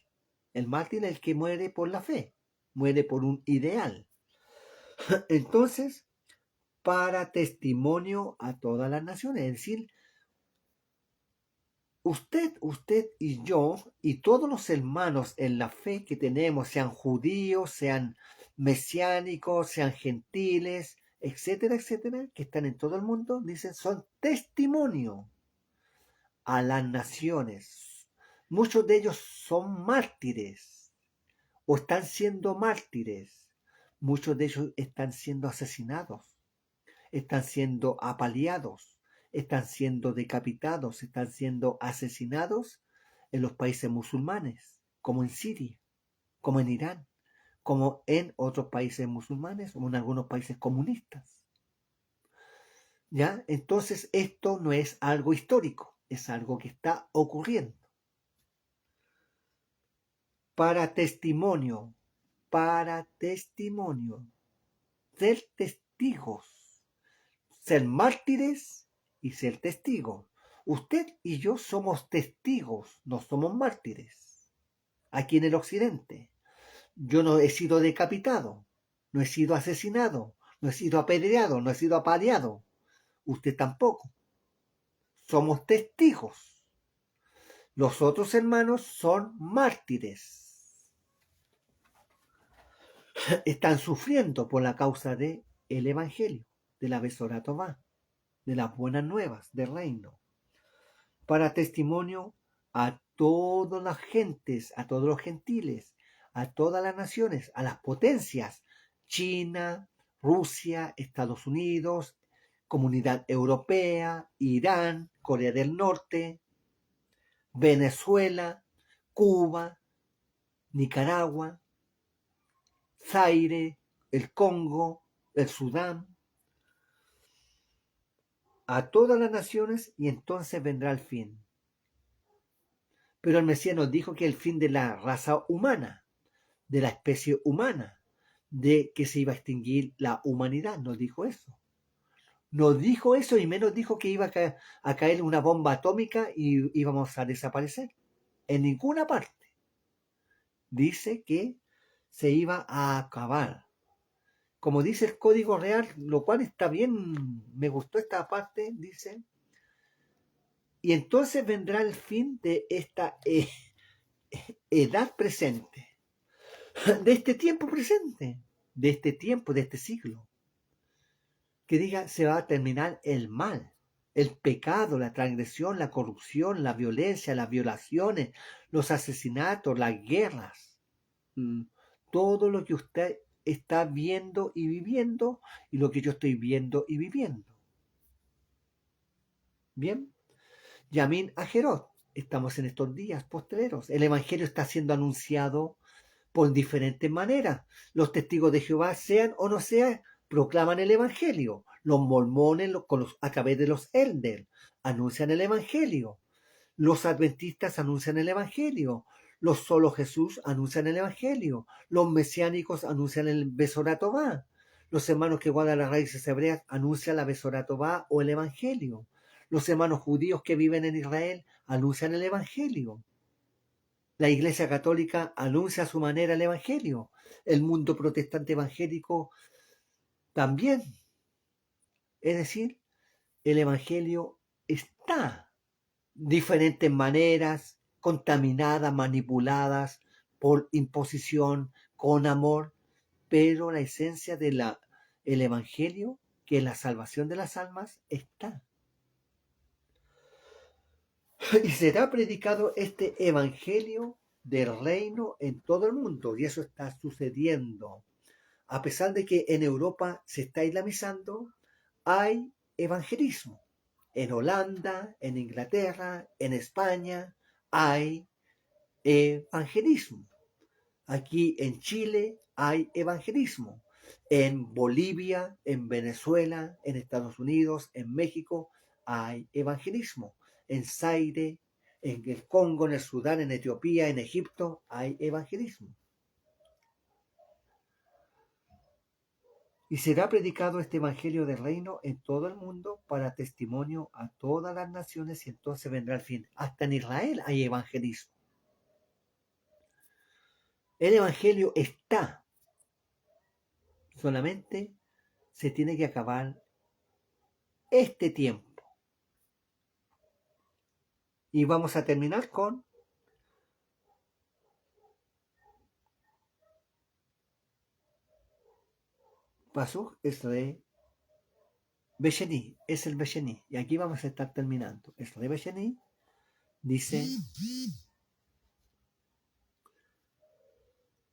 [SPEAKER 1] El mártir es el que muere por la fe, muere por un ideal. Entonces, para testimonio a todas las naciones, es decir, usted y yo y todos los hermanos en la fe que tenemos, sean judíos, sean mesiánicos, sean gentiles, etcétera, etcétera, que están en todo el mundo, dicen, son testimonio a las naciones. Muchos de ellos son mártires o están siendo mártires. Muchos de ellos están siendo asesinados, están siendo apaleados, están siendo decapitados, están siendo asesinados en los países musulmanes, como en Siria, como en Irán, como en otros países musulmanes o en algunos países comunistas. ¿Ya? Entonces esto no es algo histórico, es algo que está ocurriendo. Para testimonio, ser testigos, ser mártires y ser testigos. Usted y yo somos testigos, no somos mártires. Aquí en el occidente. Yo no he sido decapitado, no he sido asesinado, no he sido apedreado, no he sido apaleado. Usted tampoco. Somos testigos. Los otros hermanos son mártires. Están sufriendo por la causa del evangelio, de la Besorá Tová, de las buenas nuevas del reino. Para testimonio a todas las gentes, a todos los gentiles, a todas las naciones, a las potencias, China, Rusia, Estados Unidos, Comunidad Europea, Irán, Corea del Norte, Venezuela, Cuba, Nicaragua, Zaire, el Congo, el Sudán, a todas las naciones y entonces vendrá el fin. Pero el Mesías nos dijo que el fin de la raza humana, de la especie humana, de que se iba a extinguir la humanidad, nos dijo eso. Nos dijo eso y menos dijo que iba a caer una bomba atómica y íbamos a desaparecer. En ninguna parte dice que se iba a acabar. Como dice el código real, lo cual está bien, me gustó esta parte, dice, y entonces vendrá el fin de esta edad presente, de este tiempo presente, de este tiempo, de este siglo, que diga se va a terminar el mal, el pecado, la transgresión, la corrupción, la violencia, las violaciones, los asesinatos, las guerras, todo lo que usted está viendo y viviendo y lo que yo estoy viendo y viviendo. Bien, Yamin Ajerot, estamos en estos días postreros. El Evangelio está siendo anunciado por diferentes maneras. Los testigos de Jehová, sean o no sean, proclaman el Evangelio. Los mormones, a través de los elders, anuncian el Evangelio. Los adventistas anuncian el Evangelio. Los solo Jesús anuncian el Evangelio. Los mesiánicos anuncian el Besoratová. Los hermanos que guardan las raíces hebreas anuncian la Besoratová o el Evangelio. Los hermanos judíos que viven en Israel anuncian el Evangelio. La Iglesia Católica anuncia a su manera el Evangelio. El mundo protestante evangélico también. Es decir, el Evangelio está diferentes maneras, contaminadas, manipuladas por imposición, con amor, pero la esencia del Evangelio, que es la salvación de las almas, está. Y será predicado este Evangelio del reino en todo el mundo, y eso está sucediendo. A pesar de que en Europa se está islamizando, hay evangelismo. En Holanda, en Inglaterra, en España, hay evangelismo. Aquí en Chile hay evangelismo. En Bolivia, en Venezuela, en Estados Unidos, en México, hay evangelismo. En Zaire, en el Congo, en el Sudán, en Etiopía, en Egipto, hay evangelismo. Y será predicado este evangelio del reino en todo el mundo para testimonio a todas las naciones y entonces vendrá el fin. Hasta en Israel hay evangelismo. El evangelio está. Solamente se tiene que acabar este tiempo. Y vamos a terminar con Pasuk Esre Besheni, es el Besheni. Y aquí vamos a estar terminando. Esre Besheni dice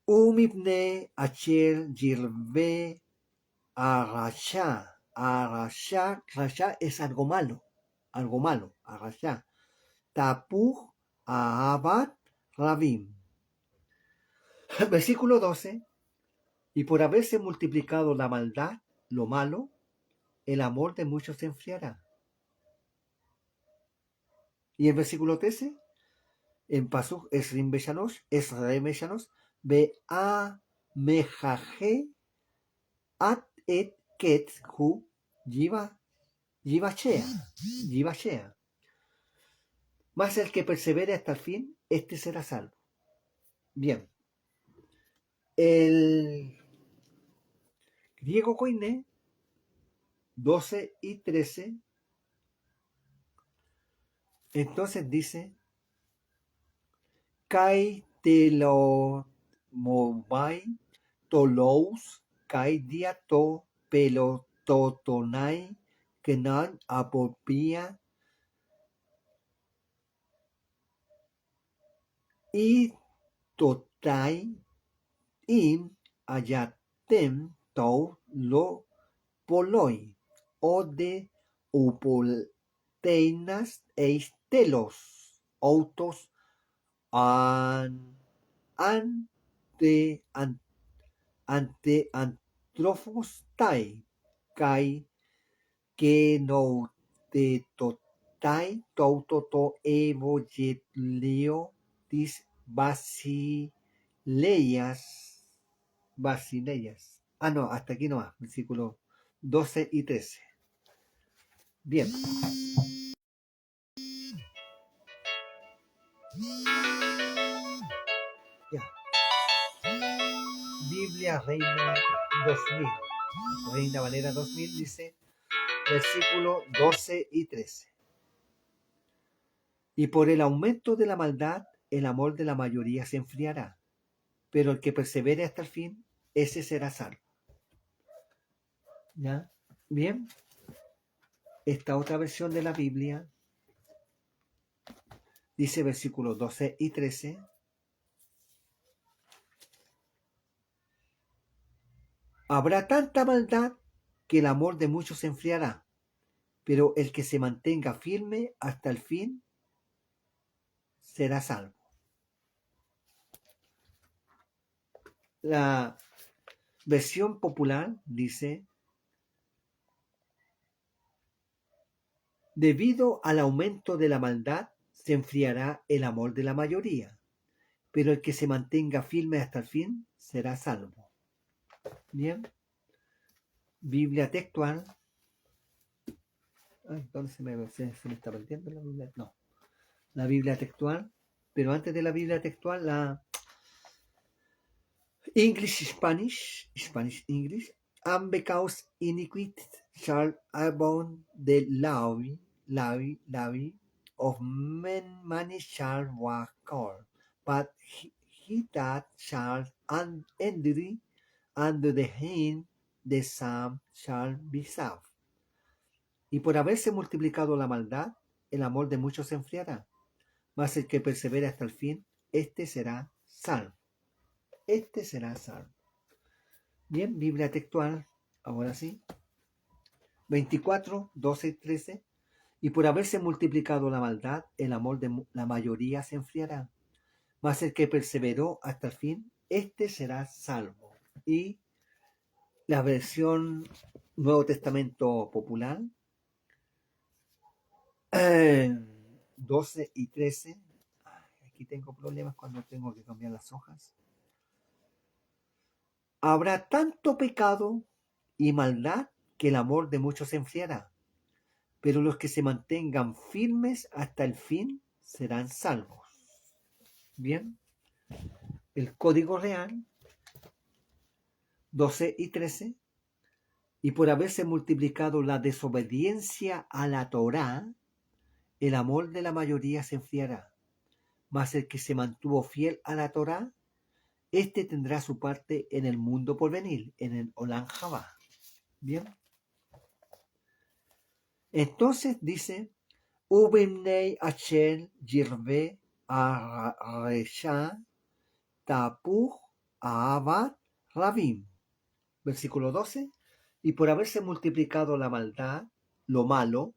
[SPEAKER 1] Umibne Acher Jirve Arasha. Arasha, Rasha es algo malo. Algo malo. Arasha. Tapuj Ahabat Rabim. Versículo 12. Y por haberse multiplicado la maldad, lo malo, el amor de muchos se enfriará. Y el versículo 13, en Pasuk Esrim Beshanos, Be'a Mejaje At Et Ket Hu Yivashea. Más el que persevere hasta el fin, este será salvo. Bien. El griego koiné 12 y 13, entonces dice Kai telo mobai tolous kai diato pelototonai kenan apopia y totai im ayatem tou lo poloi o de upolteinas eis telos autos ante antrofos tai kai que no de totai toutoto evo yetleo dis Basileias. Ah, no, hasta aquí nomás, versículos 12 y 13. Bien. Ya. Biblia Reina 2000. Reina Valera 2000 dice, versículos 12 y 13. Y por el aumento de la maldad, el amor de la mayoría se enfriará, pero el que persevere hasta el fin, ese será salvo. ¿Ya? Bien. Esta otra versión de la Biblia dice versículos 12 y 13. Habrá tanta maldad que el amor de muchos se enfriará, pero el que se mantenga firme hasta el fin será salvo. La versión popular dice, debido al aumento de la maldad se enfriará el amor de la mayoría, pero el que se mantenga firme hasta el fin será salvo. Bien. Biblia textual. Ay, ¿dónde se me está perdiendo la Biblia? No. La Biblia textual. Pero antes de la Biblia textual, la Spanish English. And because iniquity shall abound, the levy of many shall wax cold, but he that shall endure under the hand, the same shall be saved. Y por haberse multiplicado la maldad, el amor de muchos se enfriará, mas el que persevera hasta el fin, este será salvo. Este será salvo. Bien, Biblia textual, ahora sí. 24, 12 y 13. Y por haberse multiplicado la maldad, el amor de la mayoría se enfriará. Mas el que perseveró hasta el fin, este será salvo. Y la versión Nuevo Testamento popular, 12 y 13. Aquí tengo problemas cuando tengo que cambiar las hojas. Habrá tanto pecado y maldad que el amor de muchos se enfriará, pero los que se mantengan firmes hasta el fin serán salvos. Bien, el Código Real 12 y 13. Y por haberse multiplicado la desobediencia a la Torá, el amor de la mayoría se enfriará, mas el que se mantuvo fiel a la Torá, este tendrá su parte en el mundo por venir, en el Olam Jabá. Bien. Entonces dice, Ubimnei Achel Yirve Aresha Tapuj Ahabat Rabim. Versículo 12. Y por haberse multiplicado la maldad, lo malo,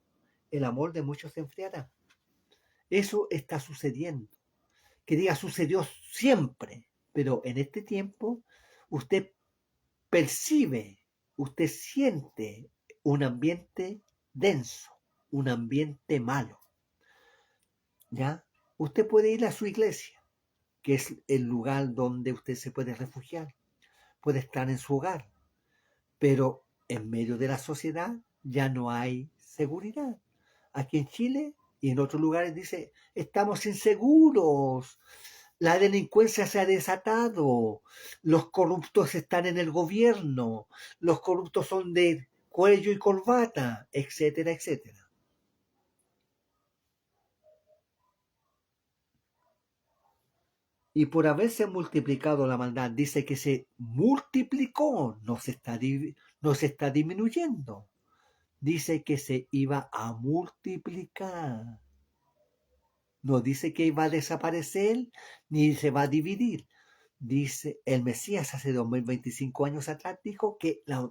[SPEAKER 1] el amor de muchos se enfriará. Eso está sucediendo. Que diga, sucedió siempre, pero en este tiempo usted percibe, usted siente un ambiente denso, un ambiente malo. ¿Ya? Usted puede ir a su iglesia, que es el lugar donde usted se puede refugiar, puede estar en su hogar, pero en medio de la sociedad ya no hay seguridad. Aquí en Chile y en otros lugares dice, estamos inseguros, la delincuencia se ha desatado, los corruptos están en el gobierno, los corruptos son de cuello y corbata, etcétera, etcétera. Y por haberse multiplicado la maldad, dice que se multiplicó, no se está disminuyendo. Dice que se iba a multiplicar. No dice que iba a desaparecer ni se va a dividir. Dice el Mesías hace 2025 años atrás, dijo que la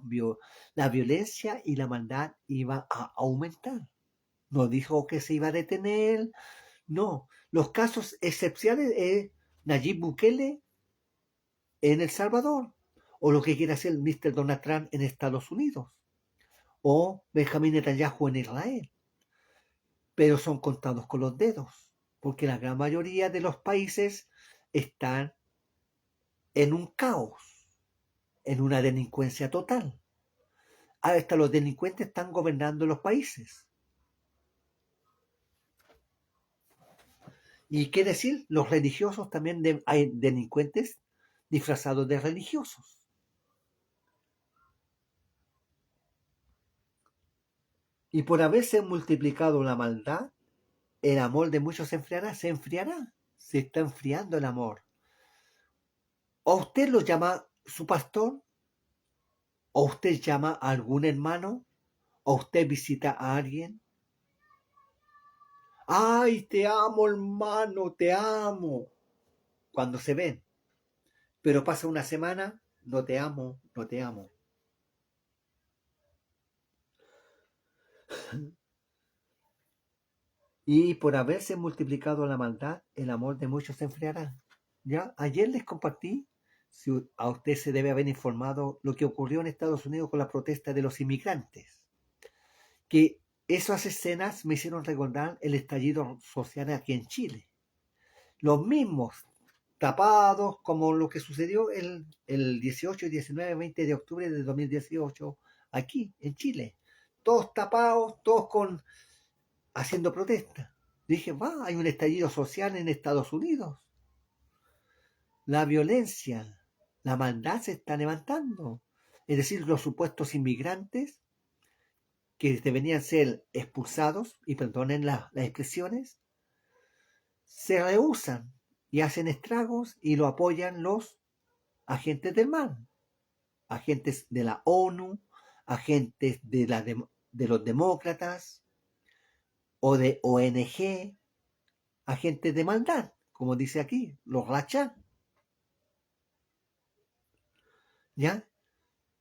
[SPEAKER 1] violencia y la maldad iba a aumentar. No dijo que se iba a detener. No, los casos excepcionales es Nayib Bukele en El Salvador, o lo que quiere hacer el Mr. Donald Trump en Estados Unidos, o Benjamín Netanyahu en Israel. pero son contados con los dedos, porque la gran mayoría de los países están en un caos, en una delincuencia total. Hasta los delincuentes están gobernando los países. ¿Y qué decir? Los religiosos también hay delincuentes disfrazados de religiosos. Y por haberse multiplicado la maldad, el amor de muchos se enfriará, se está enfriando el amor. ¿O usted lo llama su pastor? ¿O usted llama a algún hermano? ¿O usted visita a alguien? ¡Ay, te amo, hermano, te amo! Cuando se ven. Pero pasa una semana, no te amo, no te amo. Y por haberse multiplicado la maldad, el amor de muchos se enfriará. ¿Ya? Ayer les compartí, si a usted se debe haber informado, lo que ocurrió en Estados Unidos con la protesta de los inmigrantes. Que esas escenas me hicieron recordar el estallido social aquí en Chile. Los mismos tapados como lo que sucedió el 18, 19, 20 de octubre de 2018 aquí en Chile. Todos tapados, todos haciendo protesta. Dije, hay un estallido social en Estados Unidos. La violencia, la maldad se está levantando. Es decir, los supuestos inmigrantes que deberían ser expulsados, y perdonen las expresiones, se rehúsan y hacen estragos y lo apoyan los agentes del mal, agentes de la ONU, agentes de los demócratas o de ONG, agentes de maldad, como dice aquí, los rachas. ¿Ya?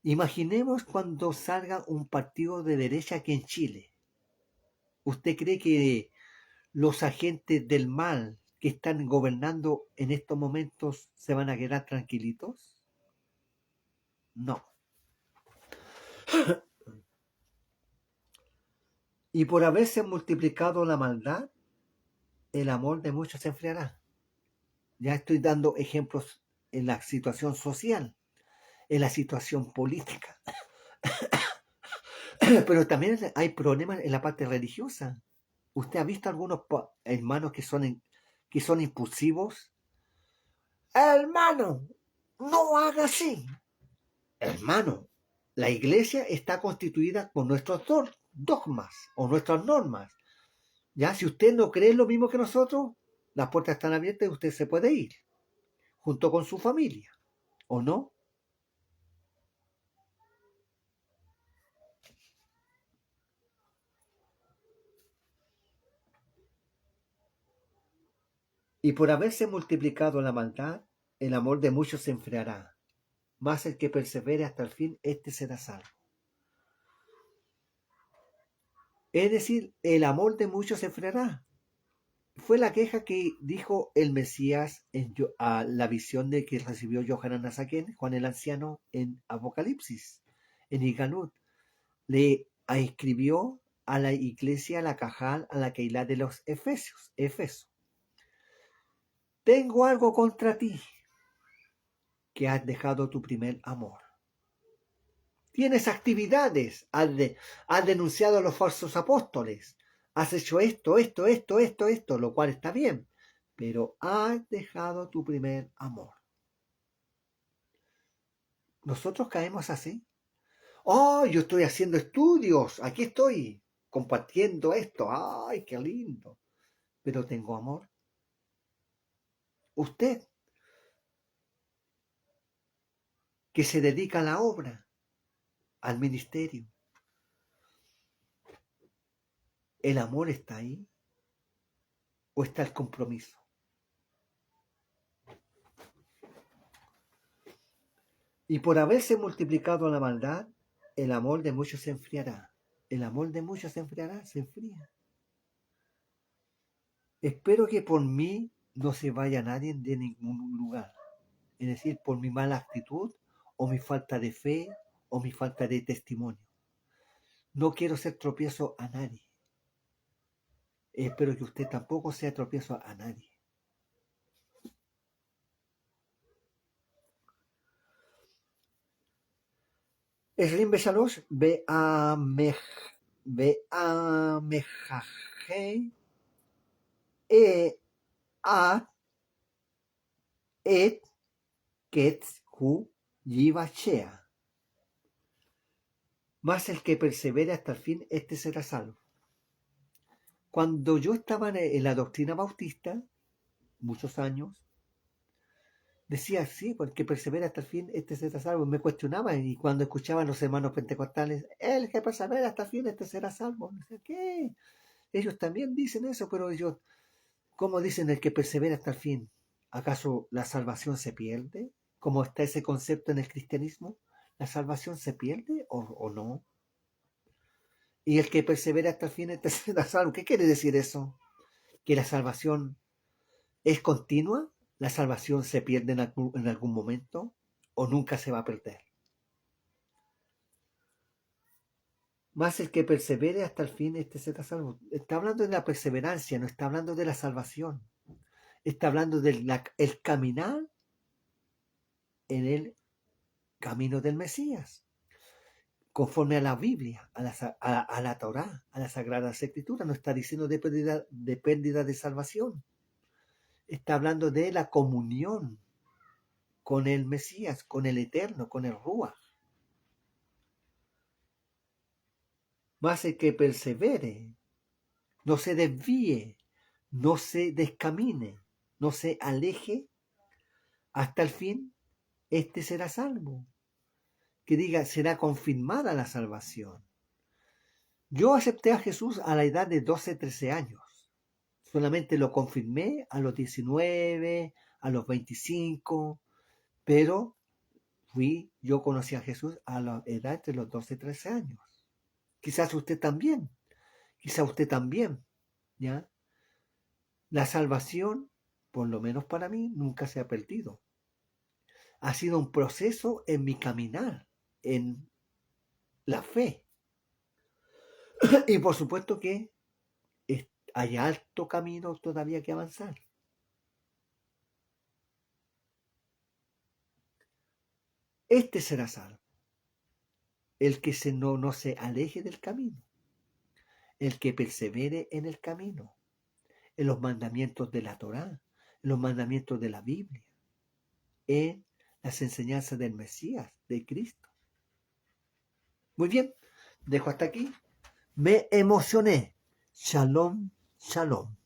[SPEAKER 1] Imaginemos cuando salga un partido de derecha aquí en Chile. ¿Usted cree que los agentes del mal que están gobernando en estos momentos se van a quedar tranquilitos? No. Y por haberse multiplicado la maldad, el amor de muchos se enfriará. Ya estoy dando ejemplos en la situación social, en la situación política. Pero también hay problemas en la parte religiosa. ¿Usted ha visto algunos hermanos que son impulsivos? Hermano, no haga así. Hermano, la iglesia está constituida con nuestros dogmas o nuestras normas. Ya, si usted no cree lo mismo que nosotros, las puertas están abiertas y usted se puede ir, junto con su familia, ¿o no? Y por haberse multiplicado la maldad, el amor de muchos se enfriará, mas el que persevere hasta el fin, éste será salvo. Es decir, el amor de muchos se enfriará. Fue la queja que dijo el Mesías a la visión de que recibió Yohanan Nazaquén, Juan el Anciano, en Apocalipsis, en Iganut. Le escribió a la iglesia, a la Cajal, a la Keilah de los Efeso. Tengo algo contra ti, que has dejado tu primer amor. Tienes actividades, has denunciado a los falsos apóstoles, has hecho esto, lo cual está bien, pero has dejado tu primer amor. Nosotros caemos así. Oh, yo estoy haciendo estudios, aquí estoy compartiendo esto, ay, qué lindo, pero tengo amor. Usted, que se dedica a la obra, al ministerio, ¿el amor está ahí o está el compromiso? Y por haberse multiplicado la maldad, el amor de muchos se enfriará. El amor de muchos se enfriará, se enfría. Espero que por mí no se vaya nadie de ningún lugar. Es decir, por mi mala actitud o mi falta de fe o mi falta de testimonio. No quiero ser tropiezo a nadie. Espero que usted tampoco sea tropiezo a nadie. Esrim Besalosh, Beamejaje, A, Et, Ketz, Hu, Yivachea. Mas el que persevere hasta el fin, este será salvo. Cuando yo estaba en la doctrina bautista, muchos años, decía, sí, porque persevera hasta el fin, este será salvo. Me cuestionaba, y cuando escuchaba a los hermanos pentecostales, el que persevera hasta el fin, este será salvo. No sé qué. Ellos también dicen eso, pero ellos, ¿cómo dicen el que persevera hasta el fin? ¿Acaso la salvación se pierde? ¿Cómo está ese concepto en el cristianismo? ¿La salvación se pierde o no? Y el que persevera hasta el fin, este será salvo. ¿Qué quiere decir eso? ¿Que la salvación es continua? ¿La salvación se pierde en algún momento o nunca se va a perder? Más el que persevere hasta el fin, este será salvo. Está hablando de la perseverancia, no está hablando de la salvación. Está hablando del el caminar en el camino del Mesías, conforme a la Biblia, a la Torá, a las Sagradas Escrituras. No está diciendo de pérdida de salvación. Está hablando de la comunión con el Mesías, con el Eterno, con el Ruach. Más el que persevere, no se desvíe, no se descamine, no se aleje hasta el fin, este será salvo. Que diga, será confirmada la salvación. Yo acepté a Jesús a la edad de 12, 13 años. Solamente lo confirmé a los 19, a los 25, pero yo conocí a Jesús a la edad de los 12, 13 años. Quizás usted también, ¿ya? La salvación, por lo menos para mí, nunca se ha perdido. Ha sido un proceso en mi caminar, en la fe. Y por supuesto que hay alto camino todavía que avanzar. Este será salvo. El que no se aleje del camino. El que persevere en el camino. En los mandamientos de la Torá. En los mandamientos de la Biblia. En las enseñanzas del Mesías, de Cristo. Muy bien, dejo hasta aquí. Me emocioné. Shalom, shalom.